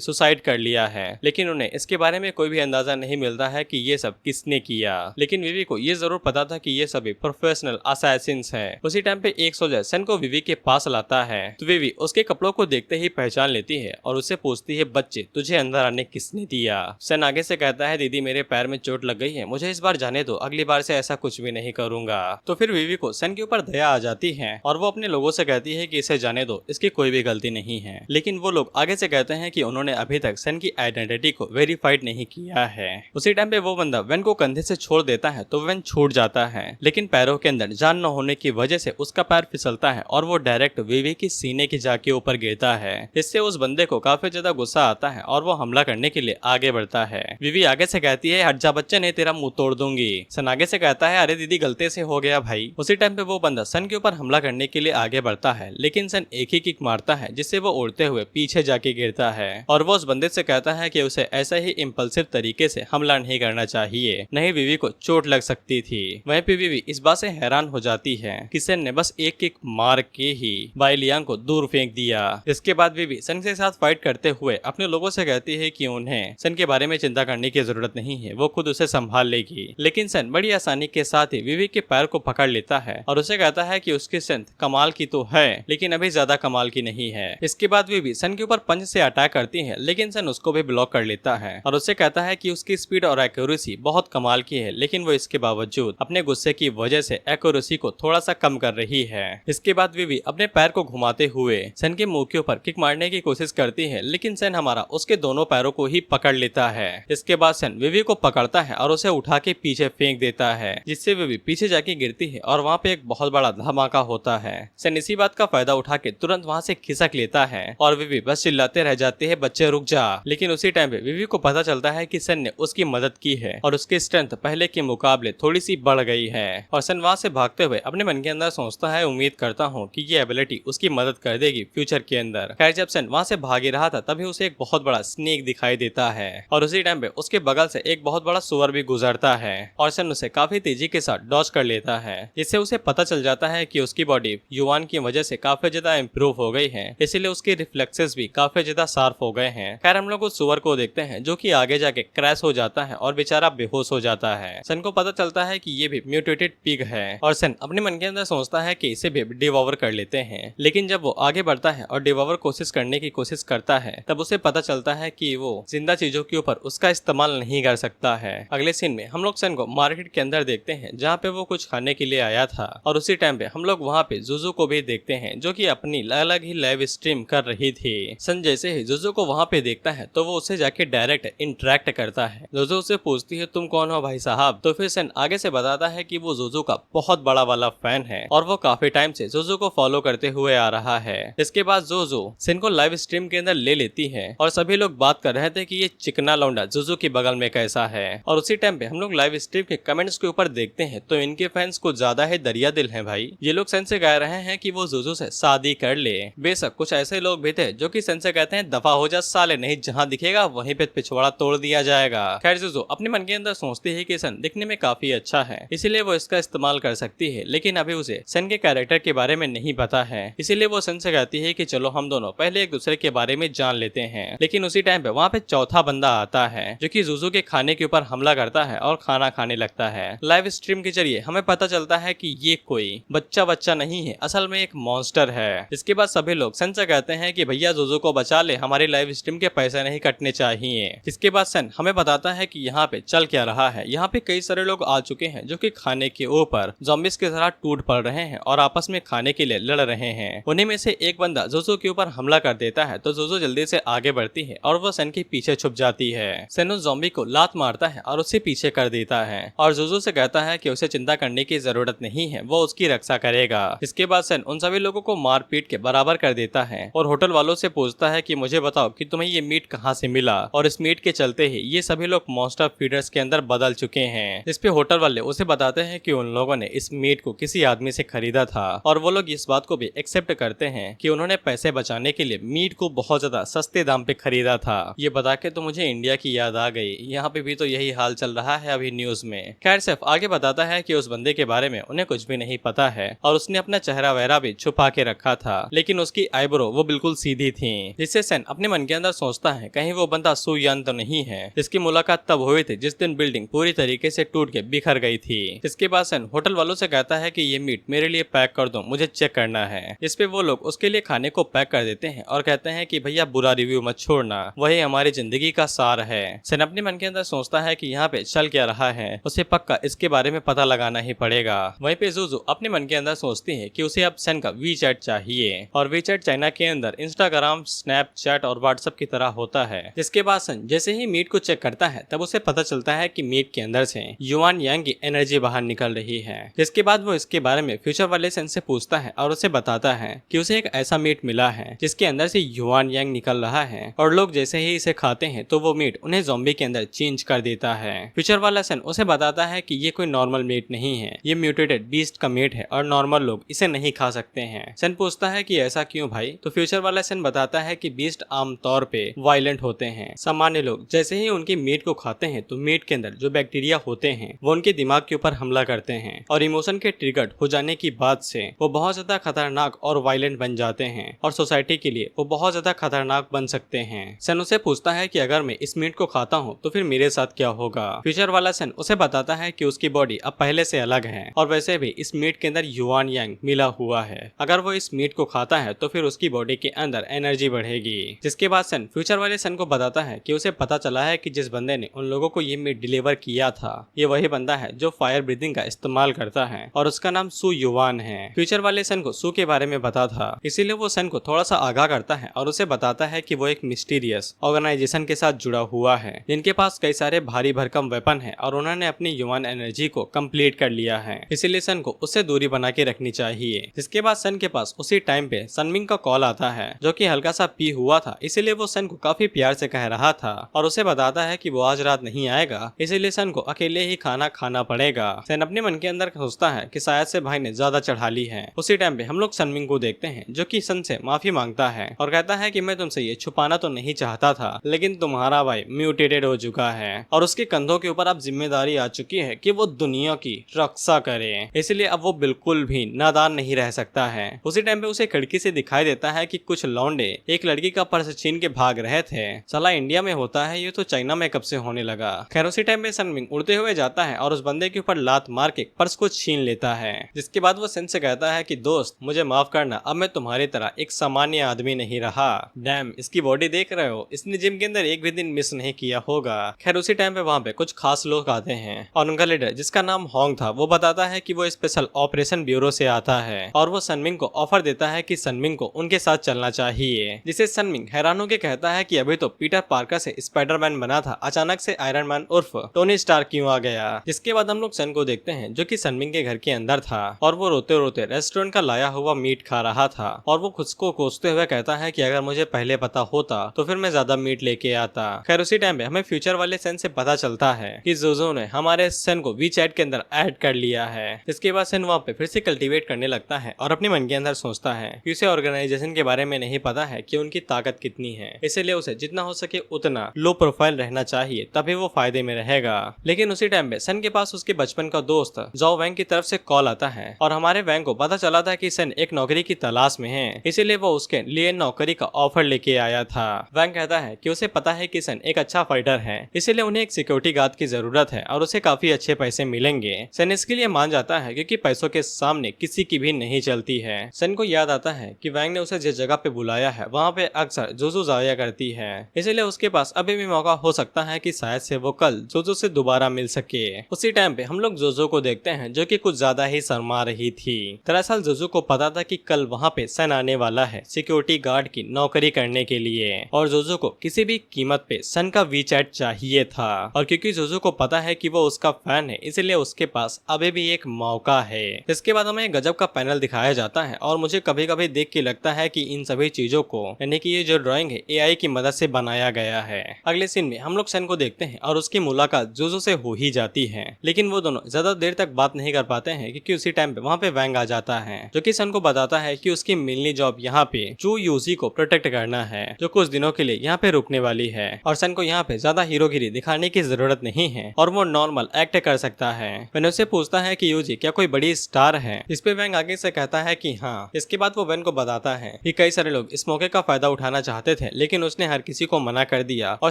सुसाइड कर लिया है। लेकिन उन्हें इसके बारे में कोई भी अंदाजा नहीं मिलता है कि ये सब किसने किया। लेकिन विवी को ये जरूर पता था कि ये सभी प्रोफेशनल असैसिन्स हैं। उसी टाइम पे एक सोल्जर सन को विवी के पास लाता है तो विवी उसके कपड़ों को देखते ही पहचान लेती है और उससे पूछती है बच्चे तुझे अंदर आने किसने दिया। सन आगे से कहता है दीदी मेरे पैर में चोट लग गई है, मुझे इस बार जाने दो, अगली बार से ऐसा कुछ भी नहीं करूंगा। तो फिर विवी को सन के ऊपर दया आ जाती है और वो अपने लोगों से कहती है कि इसे जाने दो, इसकी कोई भी गलती नहीं है। लेकिन वो लोग आगे से कहते हैं कि उन्होंने अभी तक सन की आइडेंटिटी को वेरीफाइड नहीं किया है। उसी टाइम पे वो बंदा वेन को कंधे से छोड़ देता है तो वेन छूट जाता है। लेकिन पैरों के अंदर जान न होने की वजह से उसका पैर फिसलता है और वो डायरेक्ट विवी की सीने की जाके ऊपर गिरता है। इससे उस बंदे को काफी ज्यादा गुस्सा आता है और वो हमला करने के लिए आगे बढ़ता है। विवी आगे से कहती है हट जा बच्चे, नहीं तेरा मुंह तोड़ दूंगी। सन आगे से कहता है अरे दीदी गलती से हो गया भाई। उसी टाइम पे वो बंदा सन के ऊपर हमला करने के लिए आगे बढ़ता है लेकिन सन एक ही किक मारता है जिससे वो उड़ते हुए पीछे जाके गिरता है और वो उस बंदे से कहता है कि उसे ऐसा ही इम्पल्सिव तरीके से हमला नहीं करना चाहिए, नहीं विवी को चोट लग सकती थी। वहीं पे विवी इस बात से हैरान हो जाती है कि सन ने बस एक किक मार के ही बाई लियांग को दूर फेंक दिया। इसके बाद विवी सन के साथ फाइट करते हुए अपने लोगों से कहती है कि उन्हें सन के बारे में चिंता करने की जरूरत नहीं है, वो खुद उसे संभाल लेगी। लेकिन सन बड़ी आसानी के साथ ही विवी के पैर को पकड़ लेता है और उसे कहता है कि उसकी स्ट्रेंथ कमाल की तो है लेकिन अभी ज्यादा कमाल की नहीं है। इसके बाद विवी सन के ऊपर पंच से अटैक करती है लेकिन सन उसको भी ब्लॉक कर लेता है और उससे कहता है कि उसकी स्पीड और एक्यूरेसी बहुत कमाल की है लेकिन वो इसके बावजूद अपने गुस्से की वजह से एक्यूरेसी को थोड़ा सा कम कर रही है। इसके बाद विवी अपने पैर को घुमाते हुए सन के मुंह के ऊपर किक मारने की कोशिश करती है लेकिन सन हमारा उसके दोनों पैरों को ही पकड़ लेता है। इसके बाद सन विवी को पकड़ता है और उसे उठा के पीछे फेंक देता है जिससे विवी पीछे जाके गिरती है और वहाँ पे एक बहुत बड़ा धमाका होता है। सन इसी बात का फायदा उठा के तुरंत वहाँ से खिसक लेता है और विवी बस चिल्लाते रह जाते हैं बच्चे रुक जा। लेकिन उसी टाइम पे विवी को पता चलता है कि सन ने उसकी मदद की है और उसकी स्ट्रेंथ पहले के मुकाबले थोड़ी सी बढ़ गई है। और सन वहां से भागते हुए अपने मन के अंदर सोचता है, उम्मीद करता हूँ कि ये एबिलिटी उसकी मदद कर देगी फ्यूचर के अंदर। खैर जब सन वहां से भाग ही रहा था तभी उसे एक बहुत बड़ा स्नेक दिखाई देता है और उसी टाइम पे उसके बगल से एक बहुत बड़ा सुअर भी गुजरता है और सन उसे काफी तेजी के साथ डॉज कर लेता है, जिससे उसे पता चल जाता है कि उसकी बॉडी युवान की वजह से काफी ज्यादा इम्प्रूव हो गई है, इसीलिए उसके रिफ्लेक्सेस भी काफी ज्यादा शार्प हो गए हैं। खैर हम लोग उस सुअर को देखते हैं जो कि आगे जाके क्रैश हो जाता है और बेचारा बेहोश हो जाता है। सन को पता चलता है कि ये भी म्यूटेटेड पिग है और सन अपने मन के अंदर सोचता है कि इसे भी डिवोर कर लेते हैं। लेकिन जब वो आगे बढ़ता है और डिवोर कोशिश करने की कोशिश करता है तब उसे पता चलता है कि वो जिंदा चीजों के ऊपर उसका इस्तेमाल नहीं कर सकता है। अगले सीन में हम लोग सन को मार्केट के अंदर देखते हैं जहाँ पे वो कुछ खाने के लिए आया था और उसी टाइम पे हम लोग वहाँ पे जुजू को भी देखते हैं जो कि अपनी अलग ही लाइव स्ट्रीम कर रही थी। सन जैसे ही जुजू को वहाँ पे देखता है तो वो उसे जाके डायरेक्ट इंटरेक्ट करता है। जुजू उसे पूछती है तुम कौन हो भाई साहब, तो फिर सन आगे से बताता है कि वो जुजू का बहुत बड़ा वाला फैन है और वो काफी टाइम से जुजू को फॉलो करते हुए आ रहा है। इसके बाद जुजू सन को लाइव स्ट्रीम के अंदर ले लेती है और सभी लोग बात कर रहे थे कि ये चिकना लौंडा जुजू के बगल में कैसा है। और उसी टाइम पे हम लोग लाइव स्ट्रीम के कमेंट्स के ऊपर देखते हैं तो इनके फैंस को ज्यादा ही दरिया दिल है भाई। ये लोग सन से कह रहे हैं कि वो जुजू से शादी कर ले। बेशक कुछ ऐसे लोग भी थे जो कि सन से कहते हैं दफा हो जा साले, नहीं जहाँ दिखेगा वहीं पे पिछवाड़ा तोड़ दिया जाएगा। खैर जुजू अपने मन के अंदर सोचती है कि सन दिखने में काफी अच्छा है इसीलिए वो इसका इस्तेमाल कर सकती है, लेकिन अभी उसे सन के कैरेक्टर के बारे में नहीं पता है, इसीलिए वो सन से कहती है कि चलो हम दोनों पहले एक दूसरे के बारे में जान लेते हैं। लेकिन उसी टाइम पे वहाँ पे चौथा बंदा आता है जो कि जुजू के खाने के ऊपर हमला करता है और खाना खाने लगता है। लाइव स्ट्रीम के जरिए हमें पता चलता है कि ये कोई बच्चा नहीं है, असल में एक मॉन्स्टर है। इसके बाद सभी लोग सन से कहते हैं कि भैया जुजू को बचा ले, हमारी लाइव स्ट्रीम के पैसे नहीं कटने चाहिए। इसके बाद सन हमें बताता है कि यहाँ पे चल क्या रहा है। यहाँ पे कई सारे लोग आ चुके हैं जो कि खाने के ऊपर ज़ॉम्बीज़ की तरह टूट पड़ रहे हैं और आपस में खाने के लिए लड़ रहे हैं। उन्हीं में से एक बंदा जुजू के ऊपर हमला कर देता है तो जुजू जल्दी से आगे बढ़ती है और वो सन के पीछे छुप जाती है। सन उस ज़ॉम्बी को लात मारता है और उसे पीछे कर देता है और जुजू से कहता है कि उसे चिंता करने की जरूरत नहीं है, वो उसकी रक्षा करेगा। इसके बाद सन उन सभी लोगों को मार पीट के बराबर कर देता है और होटल वालों से पूछता है कि मुझे बताओ कि तुम्हें ये मीट कहाँ से मिला। और इस मीट के चलते ही ये सभी लोग मॉन्स्टर फीडर्स के अंदर बदल चुके हैं। इस पे होटल वाले उसे बताते हैं कि उन लोगों ने इस मीट को किसी आदमी से खरीदा था और वो लोग इस बात को भी एक्सेप्ट करते हैं कि उन्होंने पैसे बचाने के लिए मीट को बहुत ज्यादा सस्ते दाम पे खरीदा था। ये बता के तो मुझे इंडिया की याद आ गई, यहाँ पे भी तो यही हाल चल रहा है अभी न्यूज में। खैर सिर्फ आगे बताता है कि उस बंदे के बारे में उन्हें कुछ भी नहीं पता है और उसने अपना चेहरा वगैरह भी छुपा के रखा था, लेकिन उसकी आईब्रो वो बिल्कुल सीधी थी, जिससे सन अपने मन के अंदर सोचता है कहीं वो बंदा सु यान तो नहीं है। इसकी मुलाकात तब हुई थी जिस दिन बिल्डिंग पूरी तरीके से टूट के बिखर गई थी। इसके बाद सन होटल वालों से कहता है कि ये मीट मेरे लिए पैक कर दो, मुझे चेक करना है। इस पे वो लोग उसके लिए खाने को पैक कर देते हैं और कहते हैं कि भैया बुरा रिव्यू मत छोड़ना, वही हमारी जिंदगी का सार है। सन अपने मन के अंदर सोचता है कि यहाँ पे चल क्या रहा है, उसे पक्का इसके बारे में पता लगाना ही पड़ेगा। वहीं पे जुजू अपने मन के अंदर सोचती है कि उसे अब सन का वी चैट चाहिए और वी चैट चाइना के अंदर इंस्टाग्राम, स्नैपचैट और व्हाट्सएप की तरह होता है। जिसके बाद सन जैसे ही मीट को चेक करता है तब उसे पता चलता है कि मीट के अंदर से युआन यांग की एनर्जी बाहर निकल रही है। जिसके बाद वो इसके बारे में फ्यूचर वाले सन से पूछता है और उसे बताता है कि उसे एक ऐसा मीट मिला है जिसके अंदर से युआन यांग निकल रहा है और लोग जैसे ही इसे खाते हैं तो वो मीट उन्हें ज़ॉम्बी के अंदर चेंज कर देता है। फ्यूचर वाला सन उसे बताता है कि ये कोई नॉर्मल मीट नहीं है, ये म्यूटेटेड बीस्ट का मीट है और नॉर्मल लोग इसे नहीं खा सकते हैं। सन पूछता है कि ऐसा क्यों भाई, तो फ्यूचर वाला सन बताता है कि बीस्ट आमतौर पे वायलेंट होते हैं। सामान्य लोग जैसे ही उनके मीट को खाते हैं तो मीट के अंदर जो बैक्टीरिया होते हैं वो उनके दिमाग के ऊपर हमला करते हैं और इमोशन के ट्रिगर्ड हो जाने की बात से वो बहुत ज्यादा खतरनाक और वायलेंट बन जाते हैं और सोसाइटी के लिए वो बहुत ज्यादा खतरनाक बन सकते हैं। सन उसे पूछता है कि अगर मैं इस मीट को खाता हूँ तो फिर मेरे साथ क्या होगा। फ्यूचर वाला सन उसे बताता है कि उसकी बॉडी अब पहले से अलग है और वैसे भी इस मीट के अंदर युआन यांग मिला हुआ है, अगर वो इस मीट को खाता है तो फिर उसकी बॉडी के अंदर एनर्जी बढ़ेगी। जिसके बाद सन फ्यूचर वाले सन को बताता है कि उसे पता चला है कि जिस बंदे ने उन लोगों को ये मीट डिलीवर किया था ये वही बंदा है जो फायर ब्रीदिंग का इस्तेमाल करता है और उसका नाम सु युआन है। फ्यूचर वाले सन को सु के बारे में पता था, इसीलिए वो सन को थोड़ा सा आगाह करता है और उसे बताता है कि वो एक मिस्टीरियस ऑर्गेनाइजेशन के साथ जुड़ा हुआ है जिनके पास कई सारे भारी भरकम वेपन है और उन्होंने अपनी युआन एनर्जी को कंप्लीट कर लिया है, इसीलिए सन को उससे दूरी बना के रखनी चाहिए। जिसके बाद सन के पास उसी टाइम पे सनमिंग का कॉल आता है जो कि हल्का सा पी हुआ था, इसीलिए वो सन को काफी प्यार से कह रहा था और उसे बताता है कि वो आज रात नहीं आएगा, इसीलिए सन को अकेले ही खाना खाना पड़ेगा। सन अपने मन के अंदर सोचता है कि शायद से भाई ने ज्यादा चढ़ा ली है। उसी टाइम पे हम लोग सनमिंग को देखते हैं जो कि सन से माफी मांगता है और कहता है कि मैं तुमसे ये छुपाना तो नहीं चाहता था, लेकिन तुम्हारा भाई म्यूटेटेड हो चुका है और उसके कंधों के ऊपर अब जिम्मेदारी आ चुकी है कि वो दुनिया की रक्षा करे, इसलिए अब वो बिल्कुल भी नादान नहीं रह सकता है। उसी टाइम पे उसे खिड़की से दिखाई देता है कि कुछ लौंडे एक लड़की का पर्स छीन के भाग रहे थे। साला इंडिया में होता है, ये तो चाइना में कब से होने लगा। खैर उसी टाइम पे सनमिंग उड़ते हुए जाता है और उस बंदे के ऊपर लात मार के पर्स को छीन लेता है, जिसके बाद वो सन से कहता है कि दोस्त मुझे माफ करना, अब मैं तुम्हारी तरह एक सामान्य आदमी नहीं रहा। डैम, इसकी बॉडी देख रहे हो, इसने जिम के अंदर एक भी दिन मिस नहीं किया होगा। खैर उसी टाइम पे वहाँ पे कुछ खास लोग आते हैं और उनका लीडर जिसका नाम होंग था वो बताता है कि वो स्पेशल ऑपरेशन ब्यूरो से आता है और वो सनमिंग को ऑफर देता है कि सनमिंग को उनके साथ चलना चाहिए, जिसे सनमिंग हैरान होकर कहता है कि अभी तो पीटर पार्कर से स्पाइडरमैन बना था, अचानक से आयरन मैन उर्फ टोनी स्टार्क क्यों आ गया। जिसके बाद हम लोग सन को देखते हैं जो कि सनमिंग के घर के अंदर था और वो रोते रोते रेस्टोरेंट का लाया हुआ मीट खा रहा था और वो खुद को कोसते हुए कहता है कि अगर मुझे पहले पता होता तो फिर मैं ज्यादा मीट लेके आता। खैर उसी टाइम पे हमें फ्यूचर वाले सन से पता चलता है कि जोजो ने हमारे सन को वी चैट के अंदर ऐड कर लिया है। इसके बाद सन वहाँ पे फिर से कल्टीवेट करने लगता है और अपने मन के अंदर सोचता है कि उसे ऑर्गेनाइजेशन के बारे में नहीं पता है कि उनकी ताकत कितनी है, इसीलिए उसे जितना हो सके उतना लो प्रोफाइल रहना चाहिए, तभी वो फायदे में रहेगा। लेकिन उसी टाइम पे सन के पास उसके बचपन का दोस्त जाओ वैंग की तरफ से कॉल आता है और हमारे वैंग को पता चला था कि सन एक नौकरी की तलाश में है, इसीलिए वो उसके लिए नौकरी का ऑफर लेके आया था। वैंग कहता है कि उसे पता है कि सन एक अच्छा फाइटर है, इसीलिए उन्हें एक सिक्योरिटी गार्ड की जरूरत है और उसे काफी अच्छे पैसे मिलेंगे। सन इसके लिए मान जाता है क्योंकि पैसों के सामने किसी की भी नहीं चलती है। सन को याद आता है कि वैंग ने उसे जिस जगह पे बुलाया है वहाँ पे अक्सर जोजो जाया करती है, इसीलिए उसके पास अभी भी मौका हो सकता है कि शायद से वो कल जोजो से दोबारा मिल सके। उसी टाइम पे हम लोग जोजो को देखते हैं जो कि कुछ ज्यादा ही शर्मा रही थी। दरअसल जोजो को पता था कि कल वहाँ पे सन आने वाला है सिक्योरिटी गार्ड की नौकरी करने के लिए और जोजो को किसी भी कीमत पे सन का वी चैट चाहिए था और क्योंकि जोजो को पता है कि वो उसका फैन है इसीलिए उसके पास अभी भी एक मौका है। इसके बाद हमें गजब का पैनल दिखाया जाता है और मुझे कभी कभी देख के लगता है कि इन सभी चीजों को यानी कि ये जो ड्राइंग है एआई की मदद से बनाया गया है। अगले सीन में हम लोग सन को देखते हैं और उसकी मुलाकात जोजो से हो ही जाती है, लेकिन वो दोनों ज्यादा देर तक बात नहीं कर पाते हैं क्योंकि उसी टाइम पे वहाँ पे वैंग आ जाता है जो कि सन को बताता है कि उसकी मिलनी जॉब यहाँ पे चू यूजी को प्रोटेक्ट करना है जो कुछ दिनों के लिए यहाँ पे रुकने वाली है और सन को यहाँ पे ज्यादा हीरोगिरी दिखाने की जरूरत नहीं है और वो नॉर्मल एक्ट कर सकता है। मैंने उससे पूछता है कि यूजी क्या कोई बड़ी स्टार है, इस पे वैंग आगे से कहता है कि हाँ। इसके बाद वो वैंग को बताता है कि कई सारे लोग इस मौके का फायदा उठाना चाहते थे लेकिन उसने हर किसी को मना कर दिया और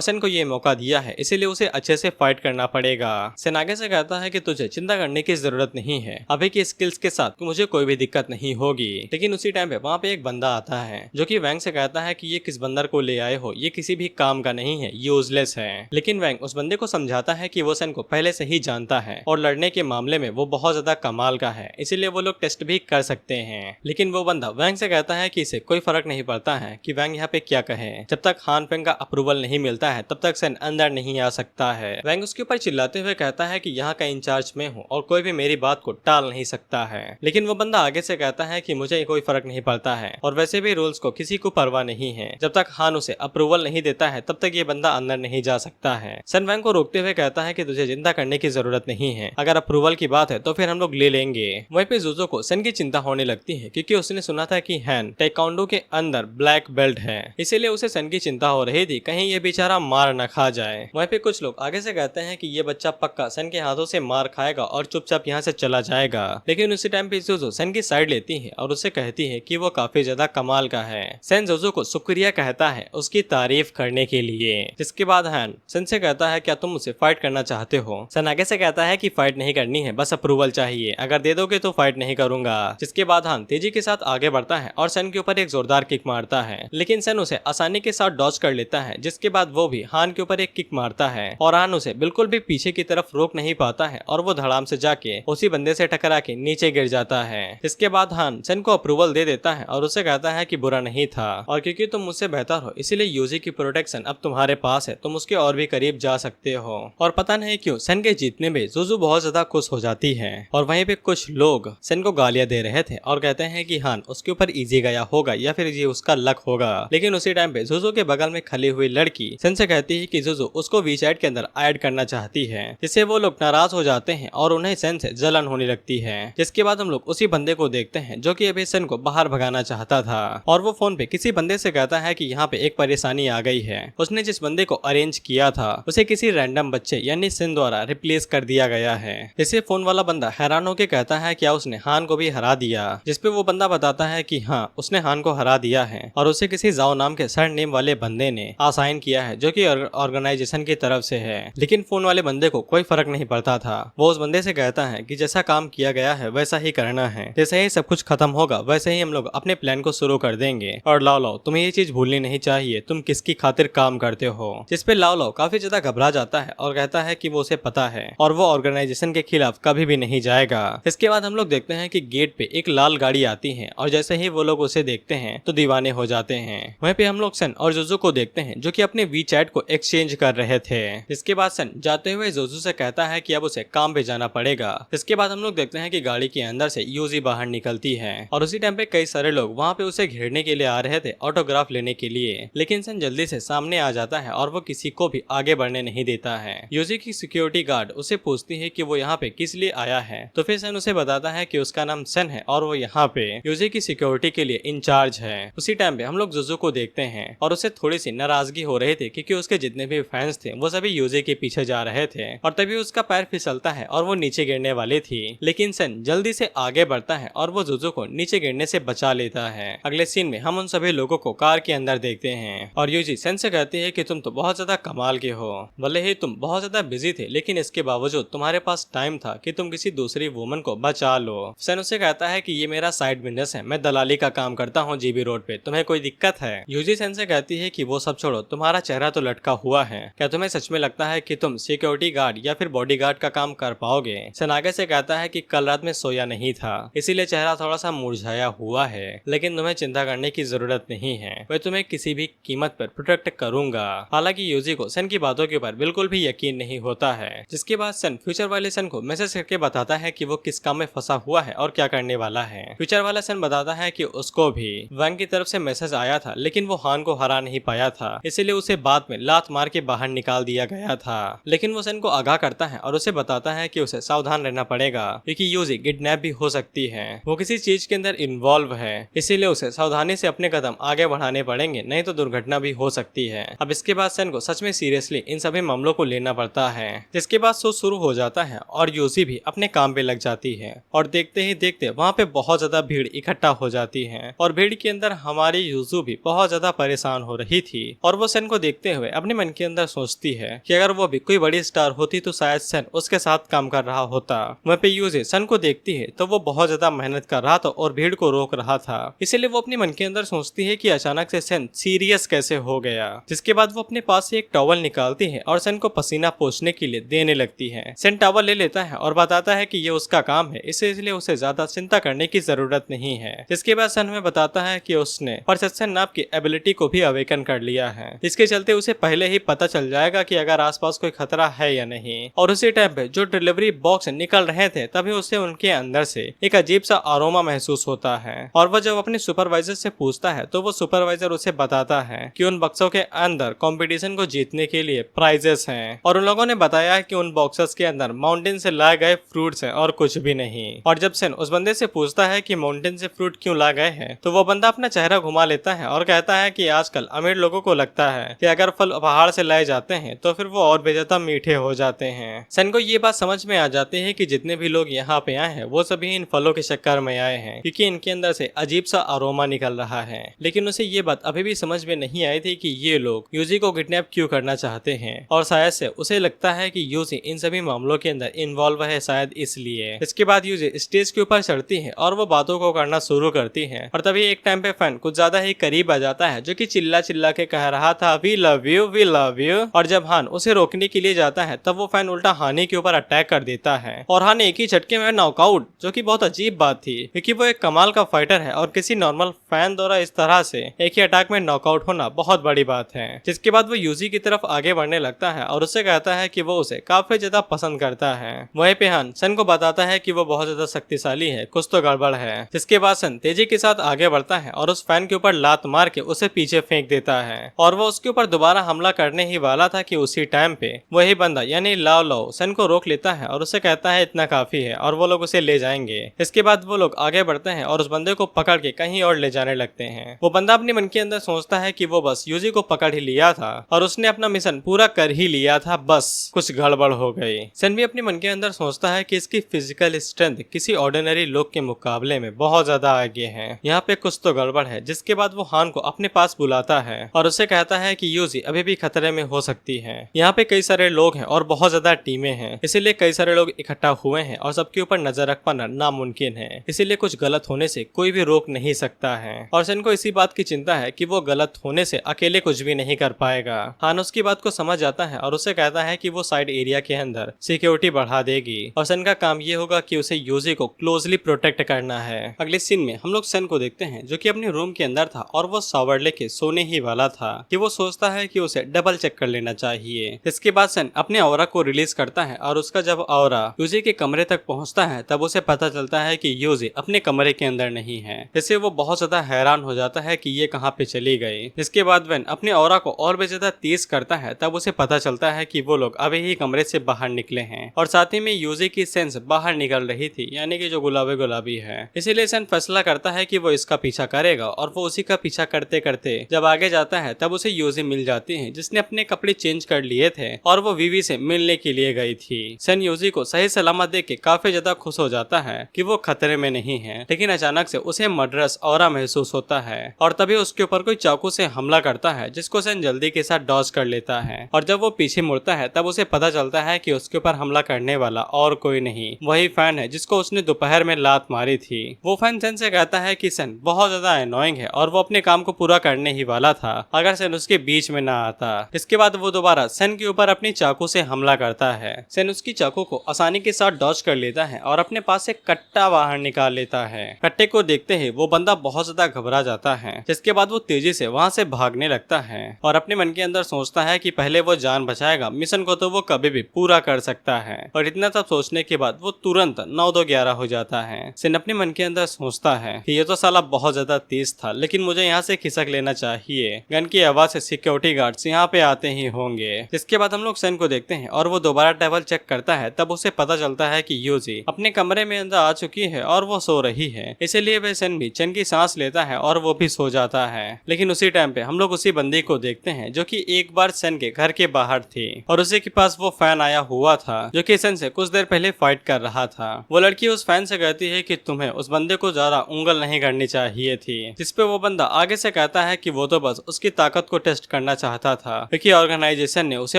सन को ये मौका दिया है, इसीलिए उसे अच्छे से फाइट करना पड़ेगा। सन आगे से कहता है कि तुझे चिंता करने की जरूरत नहीं है, अभी की स्किल्स के साथ मुझे कोई भी दिक्कत नहीं होगी। लेकिन उसी टाइम पे वहाँ पे एक बंदा आता है जो कि वैंग से कहता है कि ये किस बंदर को ले आए हो, ये किसी भी काम का नहीं है, यूजलेस है। लेकिन वैंग उस बंदे को समझाता है कि वो सन को पहले से ही जानता है और लड़ने के मामले में वो बहुत ज्यादा कमाल का है, इसीलिए वो लोग टेस्ट भी कर सकते हैं। लेकिन वो बंदा वैंग से कहता है कि इसे कोई फर्क नहीं पड़ता है कि वैंग यहाँ पे क्या कहे, जब तक हान फेंग का अप्रूवल नहीं मिलता है तब तक सन अंदर नहीं आ सकता है। वैंग उसके ऊपर चिल्लाते हुए कहता है कि यहाँ का इंचार्ज मैं हूँ और कोई भी मेरी बात को टाल नहीं सकता है। लेकिन वो बंदा आगे से कहता है कि मुझे कोई फर्क नहीं पड़ता है और वैसे भी रूल्स को किसी को परवाह नहीं है, जब तक हान उसे अप्रूवल नहीं देता है तब तक ये बंदा अंदर नहीं जा सकता है। सन वैंग को रोकते हुए कहता है कि तुझे चिंता करने की जरूरत नहीं है, अगर अप्रूवल की बात है तो फिर हम लोग ले लेंगे। वहीं पे जोजो को सन की चिंता होने लगती है क्योंकि उसने सुना था कि हैन टेक्वांडो के अंदर ब्लैक बेल्ट है, इसीलिए उसे सन की चिंता हो रही थी कहीं ये बेचारा मार न खा जाए। वहीं पे कुछ लोग आगे से कहते हैं कि ये बच्चा पक्का सन के हाथों से मार खाएगा और चुपचाप यहाँ से चला जाएगा। लेकिन उसी टाइम पे जोजो सन की साइड लेती है और उससे कहती है कि वो काफी ज्यादा कमाल का है। सन जोजो को शुक्रिया कहता है उसकी तारीफ करने के लिए। जिसके बाद हैन सन से कहता है क्या तुम मुझसे फाइट करना चाहते हो। सन आगे से कहता है कि फाइट नहीं करनी है, बस अप्रूवल चाहिए, अगर दे दोगे तो फाइट नहीं करूंगा। जिसके बाद हान तेजी के साथ आगे बढ़ता है और सन के ऊपर एक जोरदार किक मारता है, लेकिन सन उसे आसानी के साथ डॉज कर लेता है। जिसके बाद वो भी हान के ऊपर एक किक मारता है और हान उसे बिल्कुल भी पीछे की तरफ रोक नहीं पाता है और वो धड़ाम से जाके उसी बंदे से टकरा के नीचे गिर जाता है। इसके बाद हान सन को अप्रूवल दे देता है और उसे कहता है कि बुरा नहीं था और क्योंकि तुम मुझसे बेहतर हो इसीलिए यूजी की प्रोटेक्शन अब तुम्हारे पास है, तुम उसके और भी करीब जा सकते हो। और पता नहीं क्यों सन के जीतने में जोजो बहुत ज्यादा खुश हो जाती है और वहीं पे कुछ लोग सन को गालियां दे रहे थे और कहते हैं कि हान उसके ऊपर इजी गया होगा या फिर ये उसका लक होगा। लेकिन उसी टाइम पे जुजो के बगल में खली हुई लड़की सन से कहती है कि जुजो उसको वीचैट के अंदर ऐड करना चाहती है, जिससे वो लोग नाराज हो जाते हैं और उन्हें सन से जलन होने लगती है। जिसके बाद हम लोग उसी बंदे को देखते हैं जो कि अभी सन को बाहर भगाना चाहता था और वो फोन पे किसी बंदे से कहता है कि यहाँ पे एक परेशानी आ गई है। उसने जिस बंदे को अरेंज किया था उसे किसी रैंडम बच्चे यानी सन द्वारा रिप्लेस कर दिया गया है। इसे फोन वाला बंदा हैरान होकर कहता है क्या उसने हान को भी हरा दिया, जिसपे वो बंदा बताता है कि हाँ उसने हान को हरा दिया है और उसे किसी जाओ नाम के सर नेम वाले बंदे ने असाइन किया है जो कि ऑर्गेनाइजेशन की तरफ से है। लेकिन फोन वाले बंदे को कोई फर्क नहीं पड़ता था। वो उस बंदे से कहता है कि जैसा काम किया गया है वैसा ही करना है, जैसे ही सब कुछ खत्म होगा वैसे ही हम लोग अपने प्लान को शुरू कर देंगे। और लाओ लाओ तुम्हें ये चीज भूलनी नहीं चाहिए तुम किसकी खातिर काम करते हो। जिसपे लाओ लाओ काफी ज्यादा घबरा जाता है और कहता है कि वो उसे पता है और वो ऑर्गेनाइजेशन के खिलाफ कभी भी नहीं जाएगा। इसके बाद हम लोग देखते हैं कि गेट पे एक लाल गाड़ी आती है और जैसे ही वो लोग उसे देखते हैं तो दीवाने हो जाते हैं। वहीं पे हम लोग सन और जोजो को देखते हैं जो कि अपने वी चैट को एक्सचेंज कर रहे थे। इसके बाद सन जाते हुए जोजो से कहता है कि अब उसे काम पे जाना पड़ेगा। इसके बाद हम लोग देखते हैं कि गाड़ी के अंदर से यूजी बाहर निकलती है और उसी टाइम पे कई सारे लोग वहाँ पे उसे घेरने के लिए आ रहे थे ऑटोग्राफ लेने के लिए। लेकिन सन जल्दी से सामने आ जाता है और वो किसी को भी आगे बढ़ने नहीं देता है। यूजी की सिक्योरिटी गार्ड उसे पूछती है कि वो यहाँ पे किस लिए आया है, तो फिर सन उसे बताता है कि उसका नाम सन है और वो यहाँ पे यूजी की सिक्योरिटी के लिए इंचार्ज है। उसी टाइम पे हम लोग जोजो को देखते हैं और उसे थोड़ी सी नाराजगी हो रही थी क्योंकि उसके जितने भी फैंस थे वो सभी यूजी के पीछे जा रहे थे और तभी उसका पैर फिसलता है और वो नीचे गिरने वाली थी। लेकिन सन जल्दी से आगे बढ़ता है और वो जोजो को नीचे गिरने से बचा लेता है। अगले सीन में हम उन सभी लोगों को कार के अंदर देखते हैं और यूजी सन से कहती है कि तुम तो बहुत ज्यादा कमाल के हो, भले ही तुम बहुत ज्यादा बिजी थे लेकिन इसके बावजूद तुम्हारे पास टाइम था कि तुम किसी दूसरी वुमन को बचा लो। सन उसे कहता है कि ये मेरा साइड बिजनेस है, मैं दलाली का काम करता हूँ जीबी रोड पे, तुम्हें कोई दिक्कत है? यूजी सन से कहती है कि वो सब छोड़ो, तुम्हारा चेहरा तो लटका हुआ है, क्या तुम्हें सच में लगता है कि तुम सिक्योरिटी गार्ड या फिर बॉडीगार्ड का काम कर पाओगे? सन आगे से कहता है कि कल रात में सोया नहीं था इसीलिए चेहरा थोड़ा सा मुरझाया हुआ है, लेकिन तुम्हें चिंता करने की जरूरत नहीं है, मैं तुम्हें किसी भी कीमत पर प्रोटेक्ट करूंगा। हालांकि यूजी को सन की बातों के ऊपर बिल्कुल भी यकीन नहीं होता है। जिसके बाद सन फ्यूचर वाले सन को मैसेज करके बताता है कि वो किस काम में फंसा हुआ है और क्या करने वाला है। फ्यूचर वाला सन बताता है कि उसको भी वैंग की तरफ से मैसेज आया था लेकिन वो हान को हरा नहीं पाया था, इसीलिए उसे बाद में लात मार के बाहर निकाल दिया गया था। लेकिन वो सन को आगाह करता है और उसे बताता है कि उसे सावधान रहना पड़ेगा क्योंकि यूजी किडनैप भी हो सकती है, वो किसी चीज के अंदर इन्वॉल्व है, इसीलिए उसे सावधानी से अपने कदम आगे बढ़ाने पड़ेंगे, नहीं तो दुर्घटना भी हो सकती है। अब इसके बाद सन को सच में सीरियसली इन सभी मामलों को लेना पड़ता है। जिसके बाद शो शुरू हो जाता है और यूजी भी अपने काम पे लग जाती है और देखते ही देखते वहाँ पे बहुत ज्यादा भीड़ इकट्ठा हो जाती है और भीड़ के अंदर हमारी यूजू भी बहुत ज्यादा परेशान हो रही थी और वो सन को देखते हुए अपने मन के अंदर सोचती है कि अगर वो भी कोई बड़ी स्टार होती तो शायद सन उसके साथ काम कर रहा होता। वहाँ पे यूजी सन को देखती है तो वो बहुत ज्यादा मेहनत कर रहा था और भीड़ को रोक रहा था, इसीलिए वो अपने मन के अंदर सोचती है कि अचानक से सन सीरियस कैसे हो गया। जिसके बाद वो अपने पास से एक टॉवल निकालती है और सन को पसीना पोंछने के लिए देने लगती है। सन टॉवल ले लेता है और बताता है कि ये उसका काम है, इसलिए उसे ज्यादा चिंता करने की जरूरत नहीं है। जिसके बाद सन हमें बताता है कि उसने परसेप्शन नाम की एबिलिटी को भी अवेकन कर लिया है, इसके चलते उसे पहले ही पता चल जाएगा कि अगर आसपास कोई खतरा है या नहीं। और उसी टाइम पे जो डिलीवरी बॉक्स निकल रहे थे तभी उसे उनके अंदर से एक अजीब सा अरोमा महसूस होता है और वह जब अपने सुपरवाइजर से पूछता है तो वो सुपरवाइजर उसे बताता है कि उन बक्सों के अंदर कंपटीशन को जीतने के लिए प्राइजेस हैं और उन लोगों ने बताया है कि उन बॉक्सेस के अंदर माउंटेन से लाए गए फ्रूट्स हैं और कुछ भी नहीं। और जब सन उस बंदे से पूछता है कि माउंटेन से फ्रूट क्यों ला गए हैं तो वो बंदा अपना चेहरा घुमा लेता है और कहता है कि आजकल अमीर लोगों को लगता है कि अगर फल पहाड़ से लाए जाते हैं तो फिर वो और भी ज्यादा मीठे हो जाते हैं। सन को ये बात समझ में आ जाती है कि जितने भी लोग यहाँ पे आए हैं वो सभी इन फलों के चक्कर में आए हैं क्योंकि इनके अंदर से अजीब सा अरोमा निकल रहा है। लेकिन उसे ये बात अभी भी समझ में नहीं आई थी कि ये लोग यूजी को किडनैप क्यों करना चाहते हैं और शायद से उसे लगता है कि यूजी इन सभी मामलों के अंदर इन्वॉल्व है शायद इसलिए। इसके बाद यूजी स्टेज के ऊपर चढ़ती है और वो बातों को करना शुरू करती है और तभी एक टाइम पे फैन कुछ ज्यादा ही करीब आ जाता है जो कि चिल्ला चिल्ला के कह रहा था we love you we love you. और जब हान उसे रोकने के लिए जाता है तब वो फैन उल्टा हानि के ऊपर अटैक कर देता है और हान एक ही झटके में नॉकआउट, जो कि बहुत अजीब बात थी क्योंकि वो एक कमाल का फाइटर है और किसी नॉर्मल फैन द्वारा इस तरह से एक ही अटैक में नॉकआउट होना बहुत बड़ी बात है। जिसके बाद वो यूजी की तरफ आगे बढ़ने लगता है और उससे कहता है कि वो उसे काफी ज्यादा पसंद करता है। वहीं पे हान सन को बताता है कि वो बहुत ज्यादा शक्तिशाली है, कुछ तो गड़बड़ है। जिसके बाद सन तेजी के साथ आगे बढ़ता है और उस फैन के ऊपर लात मार के उसे पीछे फेंक देता है और वो उसके ऊपर दोबारा हमला करने ही वाला था कि उसी टाइम पे वही बंदा यानी लाओ लाओ सन को रोक लेता है और उसे कहता है इतना काफी है और वो लोग उसे ले जाएंगे। इसके बाद वो लोग आगे बढ़ते हैं और उस बंदे को पकड़ के कहीं और ले जाने लगते हैं। वो बंदा अपने मन के अंदर सोचता है कि वो बस यूजी को पकड़ ही लिया था और उसने अपना मिशन पूरा कर ही लिया था, बस कुछ गड़बड़ हो गई। सन भी अपने मन के अंदर सोचता है कि इसकी फिजिकल स्ट्रेंथ किसी ऑर्डिनरी लोग के मुकाबले में बहुत ज्यादा आगे है, यहाँ पे कुछ तो गड़बड़ है। जिसके बाद वो हान को अपने पास बुलाता है और उसे कहता है कि यूजी अभी भी खतरे में हो सकती है। यहाँ पे कई सारे लोग हैं और बहुत ज्यादा टीमें हैं, इसीलिए कई सारे लोग इकट्ठा हुए हैं और सबके ऊपर नजर रख पाना नामुमकिन है, इसीलिए कुछ गलत होने से कोई भी रोक नहीं सकता है। और सन को इसी बात की चिंता है कि वो गलत होने से अकेले कुछ भी नहीं कर पाएगा। हान उसकी बात को समझ जाता है और उसे कहता है कि वो साइड एरिया के अंदर सिक्योरिटी बढ़ा देगी और सन का काम ये होगा कि उसे यूजी को क्लोजली प्रोटेक्ट करना है। अगले सीन में हम लोग सन को देखते हैं जो कि अपने रूम के अंदर था और वो शावर लेके सोने ही वाला था कि वो सोचता है कि उसे डबल चेक कर लेना चाहिए। इसके बाद सन अपने ऑरा को रिलीज करता है और उसका जब ऑरा यूजी के कमरे तक पहुंचता है तब उसे पता चलता है कि यूजी अपने कमरे के अंदर नहीं है। इससे वो बहुत ज्यादा हैरान हो जाता है कि ये कहाँ पे चली गई। इसके बाद वैन अपने ऑरा को और भी ज्यादा तेज करता है तब उसे पता चलता है कि वो लोग अभी ही कमरे से बाहर निकले हैं और साथ ही में यूजी की सेंस बाहर निकल रही थी, यानी कि जो गुलाबी गुलाबी है। इसीलिए सन फैसला करता है कि वो इसका पीछा करेगा और वो उसी का पीछा करते करते जब आगे जाता है तब उसे यूजी मिल जाती है जिसने अपने कपड़े चेंज कर लिए थे और वो वीवी से मिलने के लिए गई थी। सन यूजी को सही सलामत देख के काफी ज्यादा खुश हो जाता है कि वो खतरे में नहीं है, लेकिन अचानक से उसे मर्डरस ऑरा महसूस होता है और तभी उसके ऊपर कोई चाकू से हमला करता है जिसको सन जल्दी के साथ डॉज कर लेता है। और जब वो पीछे मुड़ता है तब उसे पता चलता है कि उसके ऊपर हमला करने वाला और कोई नहीं वही फैन है जिसको उसने दोपहर में लात मारी थी। वो फैन सन से कहता है कि सन बहुत ज्यादा अनोइंग है और वो अपने काम को पूरा करने ही वाला था अगर सन उसके बीच में ना आता। इसके बाद वो दोबारा सन के ऊपर अपनी चाकू से हमला करता है। सन उसकी चाकू को आसानी के साथ डॉज कर लेता है और अपने पास से कट्टा बाहर निकाल लेता है। कट्टे को देखते ही वो बंदा बहुत ज्यादा घबरा जाता है, जिसके बाद वो तेजी से वहाँ से भागने लगता है और अपने मन के अंदर सोचता है कि पहले वो जान बचाएगा, मिशन को तो वो कभी भी पूरा कर सकता है। और इतना सब सोचने के बाद वो तुरंत 9-2-11 हो जाता है। सन अपने मन के अंदर सोचता है कि ये तो साला बहुत ज्यादा तेज था, लेकिन मुझे यहाँ से खिसक लेना चाहिए। गन की आवाज से सिक्योरिटी गार्ड्स यहाँ पे आते ही होंगे। जिसके बाद हम लोग सन को देखते हैं और वो दोबारा टेबल चेक करता है तब उसे पता चलता है कि यूजी अपने कमरे में अंदर आ चुकी है और वो सो रही है। इसीलिए वह सन भी चैन की सांस लेता है और वो भी सो जाता है। लेकिन उसी टाइम पे हम लोग उसी बंदी को देखते हैं जो कि एक बार सन के घर के बाहर थी और उसी के पास वो फैन आया हुआ था जो कि सन से कुछ देर पहले फाइट कर रहा था। वो लड़की उस फैन से कहती है कि तुम्हें उस बंदे को ज्यादा उंगल नहीं करनी चाहिए थी, जिसपे वो बंदा आगे से कहता है कि वो तो बस उसकी ताकत को टेस्ट करना चाहता था क्योंकि ऑर्गेनाइजेशन ने उसे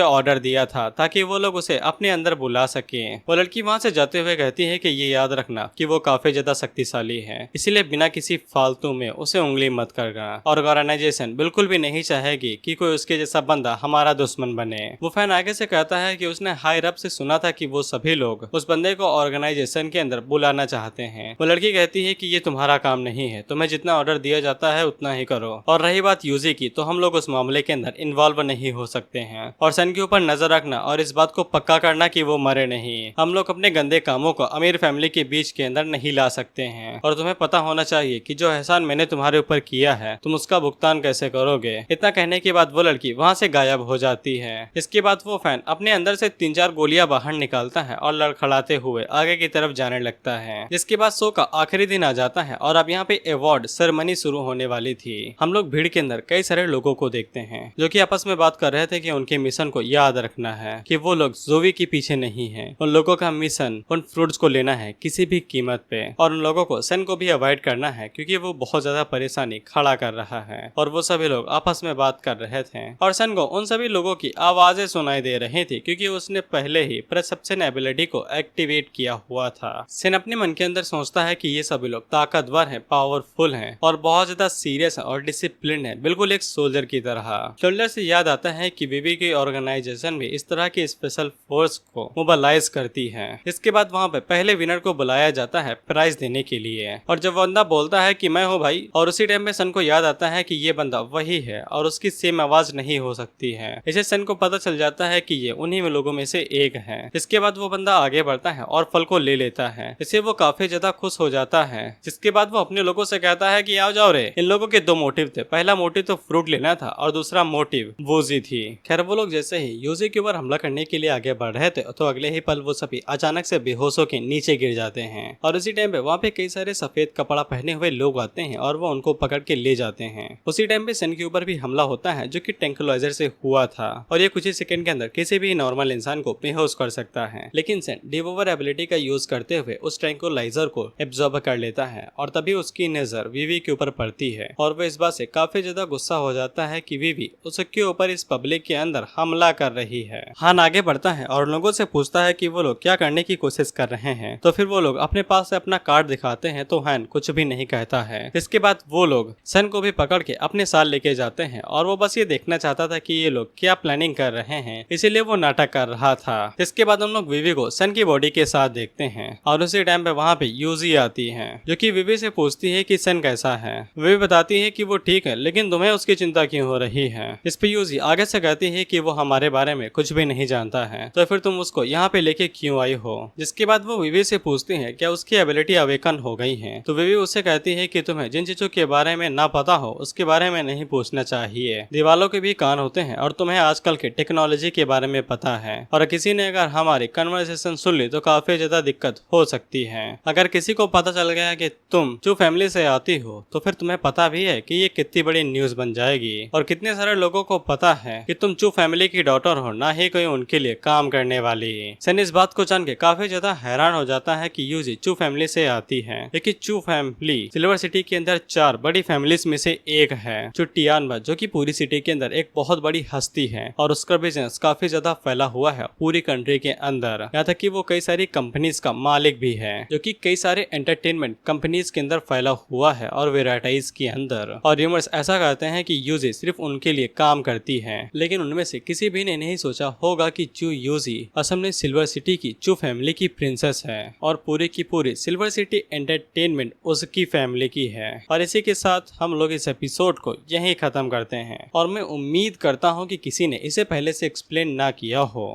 ऑर्डर दिया था ताकि वो लोग उसे अपने अंदर बुला सके। वो लड़की वहाँ से जाते हुए कहती है कि ये याद रखना कि वो काफी ज्यादा शक्तिशाली है, इसीलिए बिना किसी फालतू में उसे उंगली मत करना। और ऑर्गेनाइजेशन बिल्कुल भी नहीं चाहेगी कि कोई उसके जैसा बंदा हमारा दुश्मन बने। वो फैन आगे से कहता है कि उसने हायर अप से सुना था कि वो सभी लोग उस बंदे को ऑर्गेनाइजेशन के अंदर बुलाना चाहते हैं। वो लड़की कहती है कि ये तुम्हारा काम नहीं है, तुम्हें जितना ऑर्डर दिया जाता है उतना ही करो। और रही बात यूजी की, तो हम लोग उस मामले के अंदर इन्वॉल्व नहीं हो सकते हैं। और सन के ऊपर नजर रखना और इस बात को पक्का करना कि वो मरे नहीं। हम लोग अपने गंदे कामों को अमीर फैमिली के बीच के अंदर नहीं ला सकते हैं। और तुम्हें पता होना चाहिए कि जो एहसान मैंने तुम्हारे ऊपर किया है तुम उसका भुगतान कैसे करोगे। इतना कहने के बाद वो लड़की वहाँ से गायब हो जाती है। इसके बाद वो फैन अपने अंदर से 3-4 गोलियां बाहर निकालता है और लड़खड़ाते हुए आगे की तरफ जाने लगता है। जिसके बाद शो का आखिरी दिन आ जाता है और अब यहाँ पे अवार्ड सेरेमनी शुरू होने वाली थी। हम लोग भीड़ के अंदर कई सारे लोगों को देखते हैं जो कि आपस में बात कर रहे थे कि उनके मिशन को याद रखना है कि वो लोग जोवी के पीछे नहीं है। उन लोगों का मिशन उन फ्रूट्स को लेना है किसी भी कीमत पे, और उन लोगों को सन को भी अवॉइड करना है क्योंकि वो बहुत ज्यादा परेशानी खड़ा कर रहा है। और वो सभी लोग आपस में बात कर रहे थे और सन को उन सभी लोगों की आवाजें सुनाई दे रही थी क्योंकि उसने पहले ही परसेप्शन एबिलिटी को एक्टिवेट किया हुआ था। सन अपने मन के अंदर सोचता है कि ये सभी लोग ताकतवर हैं, पावरफुल हैं और बहुत ज्यादा सीरियस और डिसिप्लिन है, बिल्कुल एक सोल्जर की तरह। शोल्डर से याद आता है कि बीबी की ऑर्गेनाइजेशन भी इस तरह की स्पेशल फोर्स को मोबिलाइज करती है। इसके बाद वहाँ पे पहले विनर को बुलाया जाता है प्राइज देने के लिए और जब बंदा बोलता है कि मैं हूँ भाई, और उसी टाइम में सन को याद आता है कि ये बंदा वही है और उसकी सेम आवाज नहीं हो सकती है। इसे सन को पता चल जाता है कि ये उन्हीं में लोगों में से एक है। इसके बाद वो बंदा आगे बढ़ता है और फल को ले लेता है। इससे वो काफी ज्यादा खुश हो जाता है। जिसके बाद वो अपने लोगों से कहता है कि आओ जाओ रे, इन लोगों के 2 मोटे मोटिव थे। पहला मोटिव तो फ्रूट लेना था और दूसरा मोटिव वूजी थी। खैर वो लोग जैसे ही यूजी के ऊपर हमला करने के लिए आगे बढ़ रहे थे तो अगले ही पल वो सभी अचानक से बेहोश होकर नीचे गिर जाते हैं और उसी टाइम पे वहाँ पे कई सारे सफेद कपड़ा पहने हुए लोग आते हैं और वो उनको पकड़ के ले जाते हैं। उसी टाइम पे सन के ऊपर भी हमला होता है जो कि ट्रैंक्विलाइजर से हुआ था और ये कुछ ही सेकंड के अंदर किसी भी नॉर्मल इंसान को बेहोश कर सकता है, लेकिन सन डिवोवर एबिलिटी का यूज करते हुए उस ट्रैंक्विलाइजर को एब्जॉर्ब कर लेता है और तभी उसकी नजर विवी के ऊपर पड़ती है और वो इस बात से काफी ज्यादा गुस्सा हो जाता है कि विवी उसके ऊपर इस पब्लिक के अंदर हमला कर रही है। हान आगे बढ़ता है और लोगों से पूछता है कि वो लोग क्या करने की कोशिश कर रहे हैं, तो फिर वो लोग अपने पास से अपना कार्ड दिखाते हैं तो हान कुछ भी नहीं कहता है। इसके बाद वो लोग सन को भी पकड़ के अपने साथ लेके जाते हैं और वो बस ये देखना चाहता था कि ये लोग क्या प्लानिंग कर रहे हैं, इसीलिए वो नाटक कर रहा था। इसके बाद हम लोग विवी को सन की बॉडी के साथ देखते हैं और उसी टाइम पे वहाँ पे यूजी आती है जो कि विवी से पूछती है कि सन कैसा है। विवी बताती है कि वो ठीक है, लेकिन तुम्हें उसकी चिंता क्यों हो रही है। इस पे यूजी आगे से कहती है कि वो हमारे बारे में कुछ भी नहीं जानता है, तो फिर तुम उसको यहाँ पे लेके क्यों आई हो। जिसके बाद वो विवी से पूछती है क्या उसकी एबिलिटी अवेकन हो गई है, तो विवी उससे कहती है कि तुम्हें जिन चीजों के बारे में ना पता हो उसके बारे में नहीं पूछना चाहिए। दीवालों के भी कान होते हैं और तुम्हें आजकल के टेक्नोलॉजी के बारे में पता है और किसी ने अगर हमारी कन्वर्सेशन सुन ली तो काफी ज्यादा दिक्कत हो सकती है। अगर किसी को पता चल गया कि तुम चू फैमिली से आती हो तो फिर तुम्हें पता भी है कि ये कितनी बड़ी न्यूज बन जाएगी और कितने सारे लोगों को पता है कि तुम चू फैमिली की डॉटर हो, ना ही कोई उनके लिए काम करने वाली। सन इस बात को जान के काफी ज्यादा हैरान हो जाता है कि यूजी चू फैमिली से आती है, लेकिन चू फैमिली सिल्वर सिटी के अंदर 4 बड़ी फैमिलीज में से एक है। चू टियानबा जो कि पूरी सिटी के अंदर एक बहुत बड़ी हस्ती है और उसका बिजनेस काफी ज्यादा फैला हुआ है पूरी कंट्री के अंदर, यहाँ तक कि वो कई सारी कंपनीज का मालिक भी है जो कि कई सारे एंटरटेनमेंट कंपनीज के अंदर फैला हुआ है और वेराइटीज के अंदर। और र्यूमर्स ऐसा कहते हैं कि यूजी सिर्फ उनके लिए काम करती है, लेकिन उनमें से किसी भी ने नहीं सोचा होगा कि चू यूजी असल में सिल्वर सिटी की चू फैमिली की प्रिंसेस है और पूरी की पूरी सिल्वर सिटी एंटरटेनमेंट उसकी फैमिली की है। और इसी के साथ हम लोग इस एपिसोड को यहीं खत्म करते हैं और मैं उम्मीद करता हूँ कि किसी ने इसे पहले से एक्सप्लेन ना किया हो।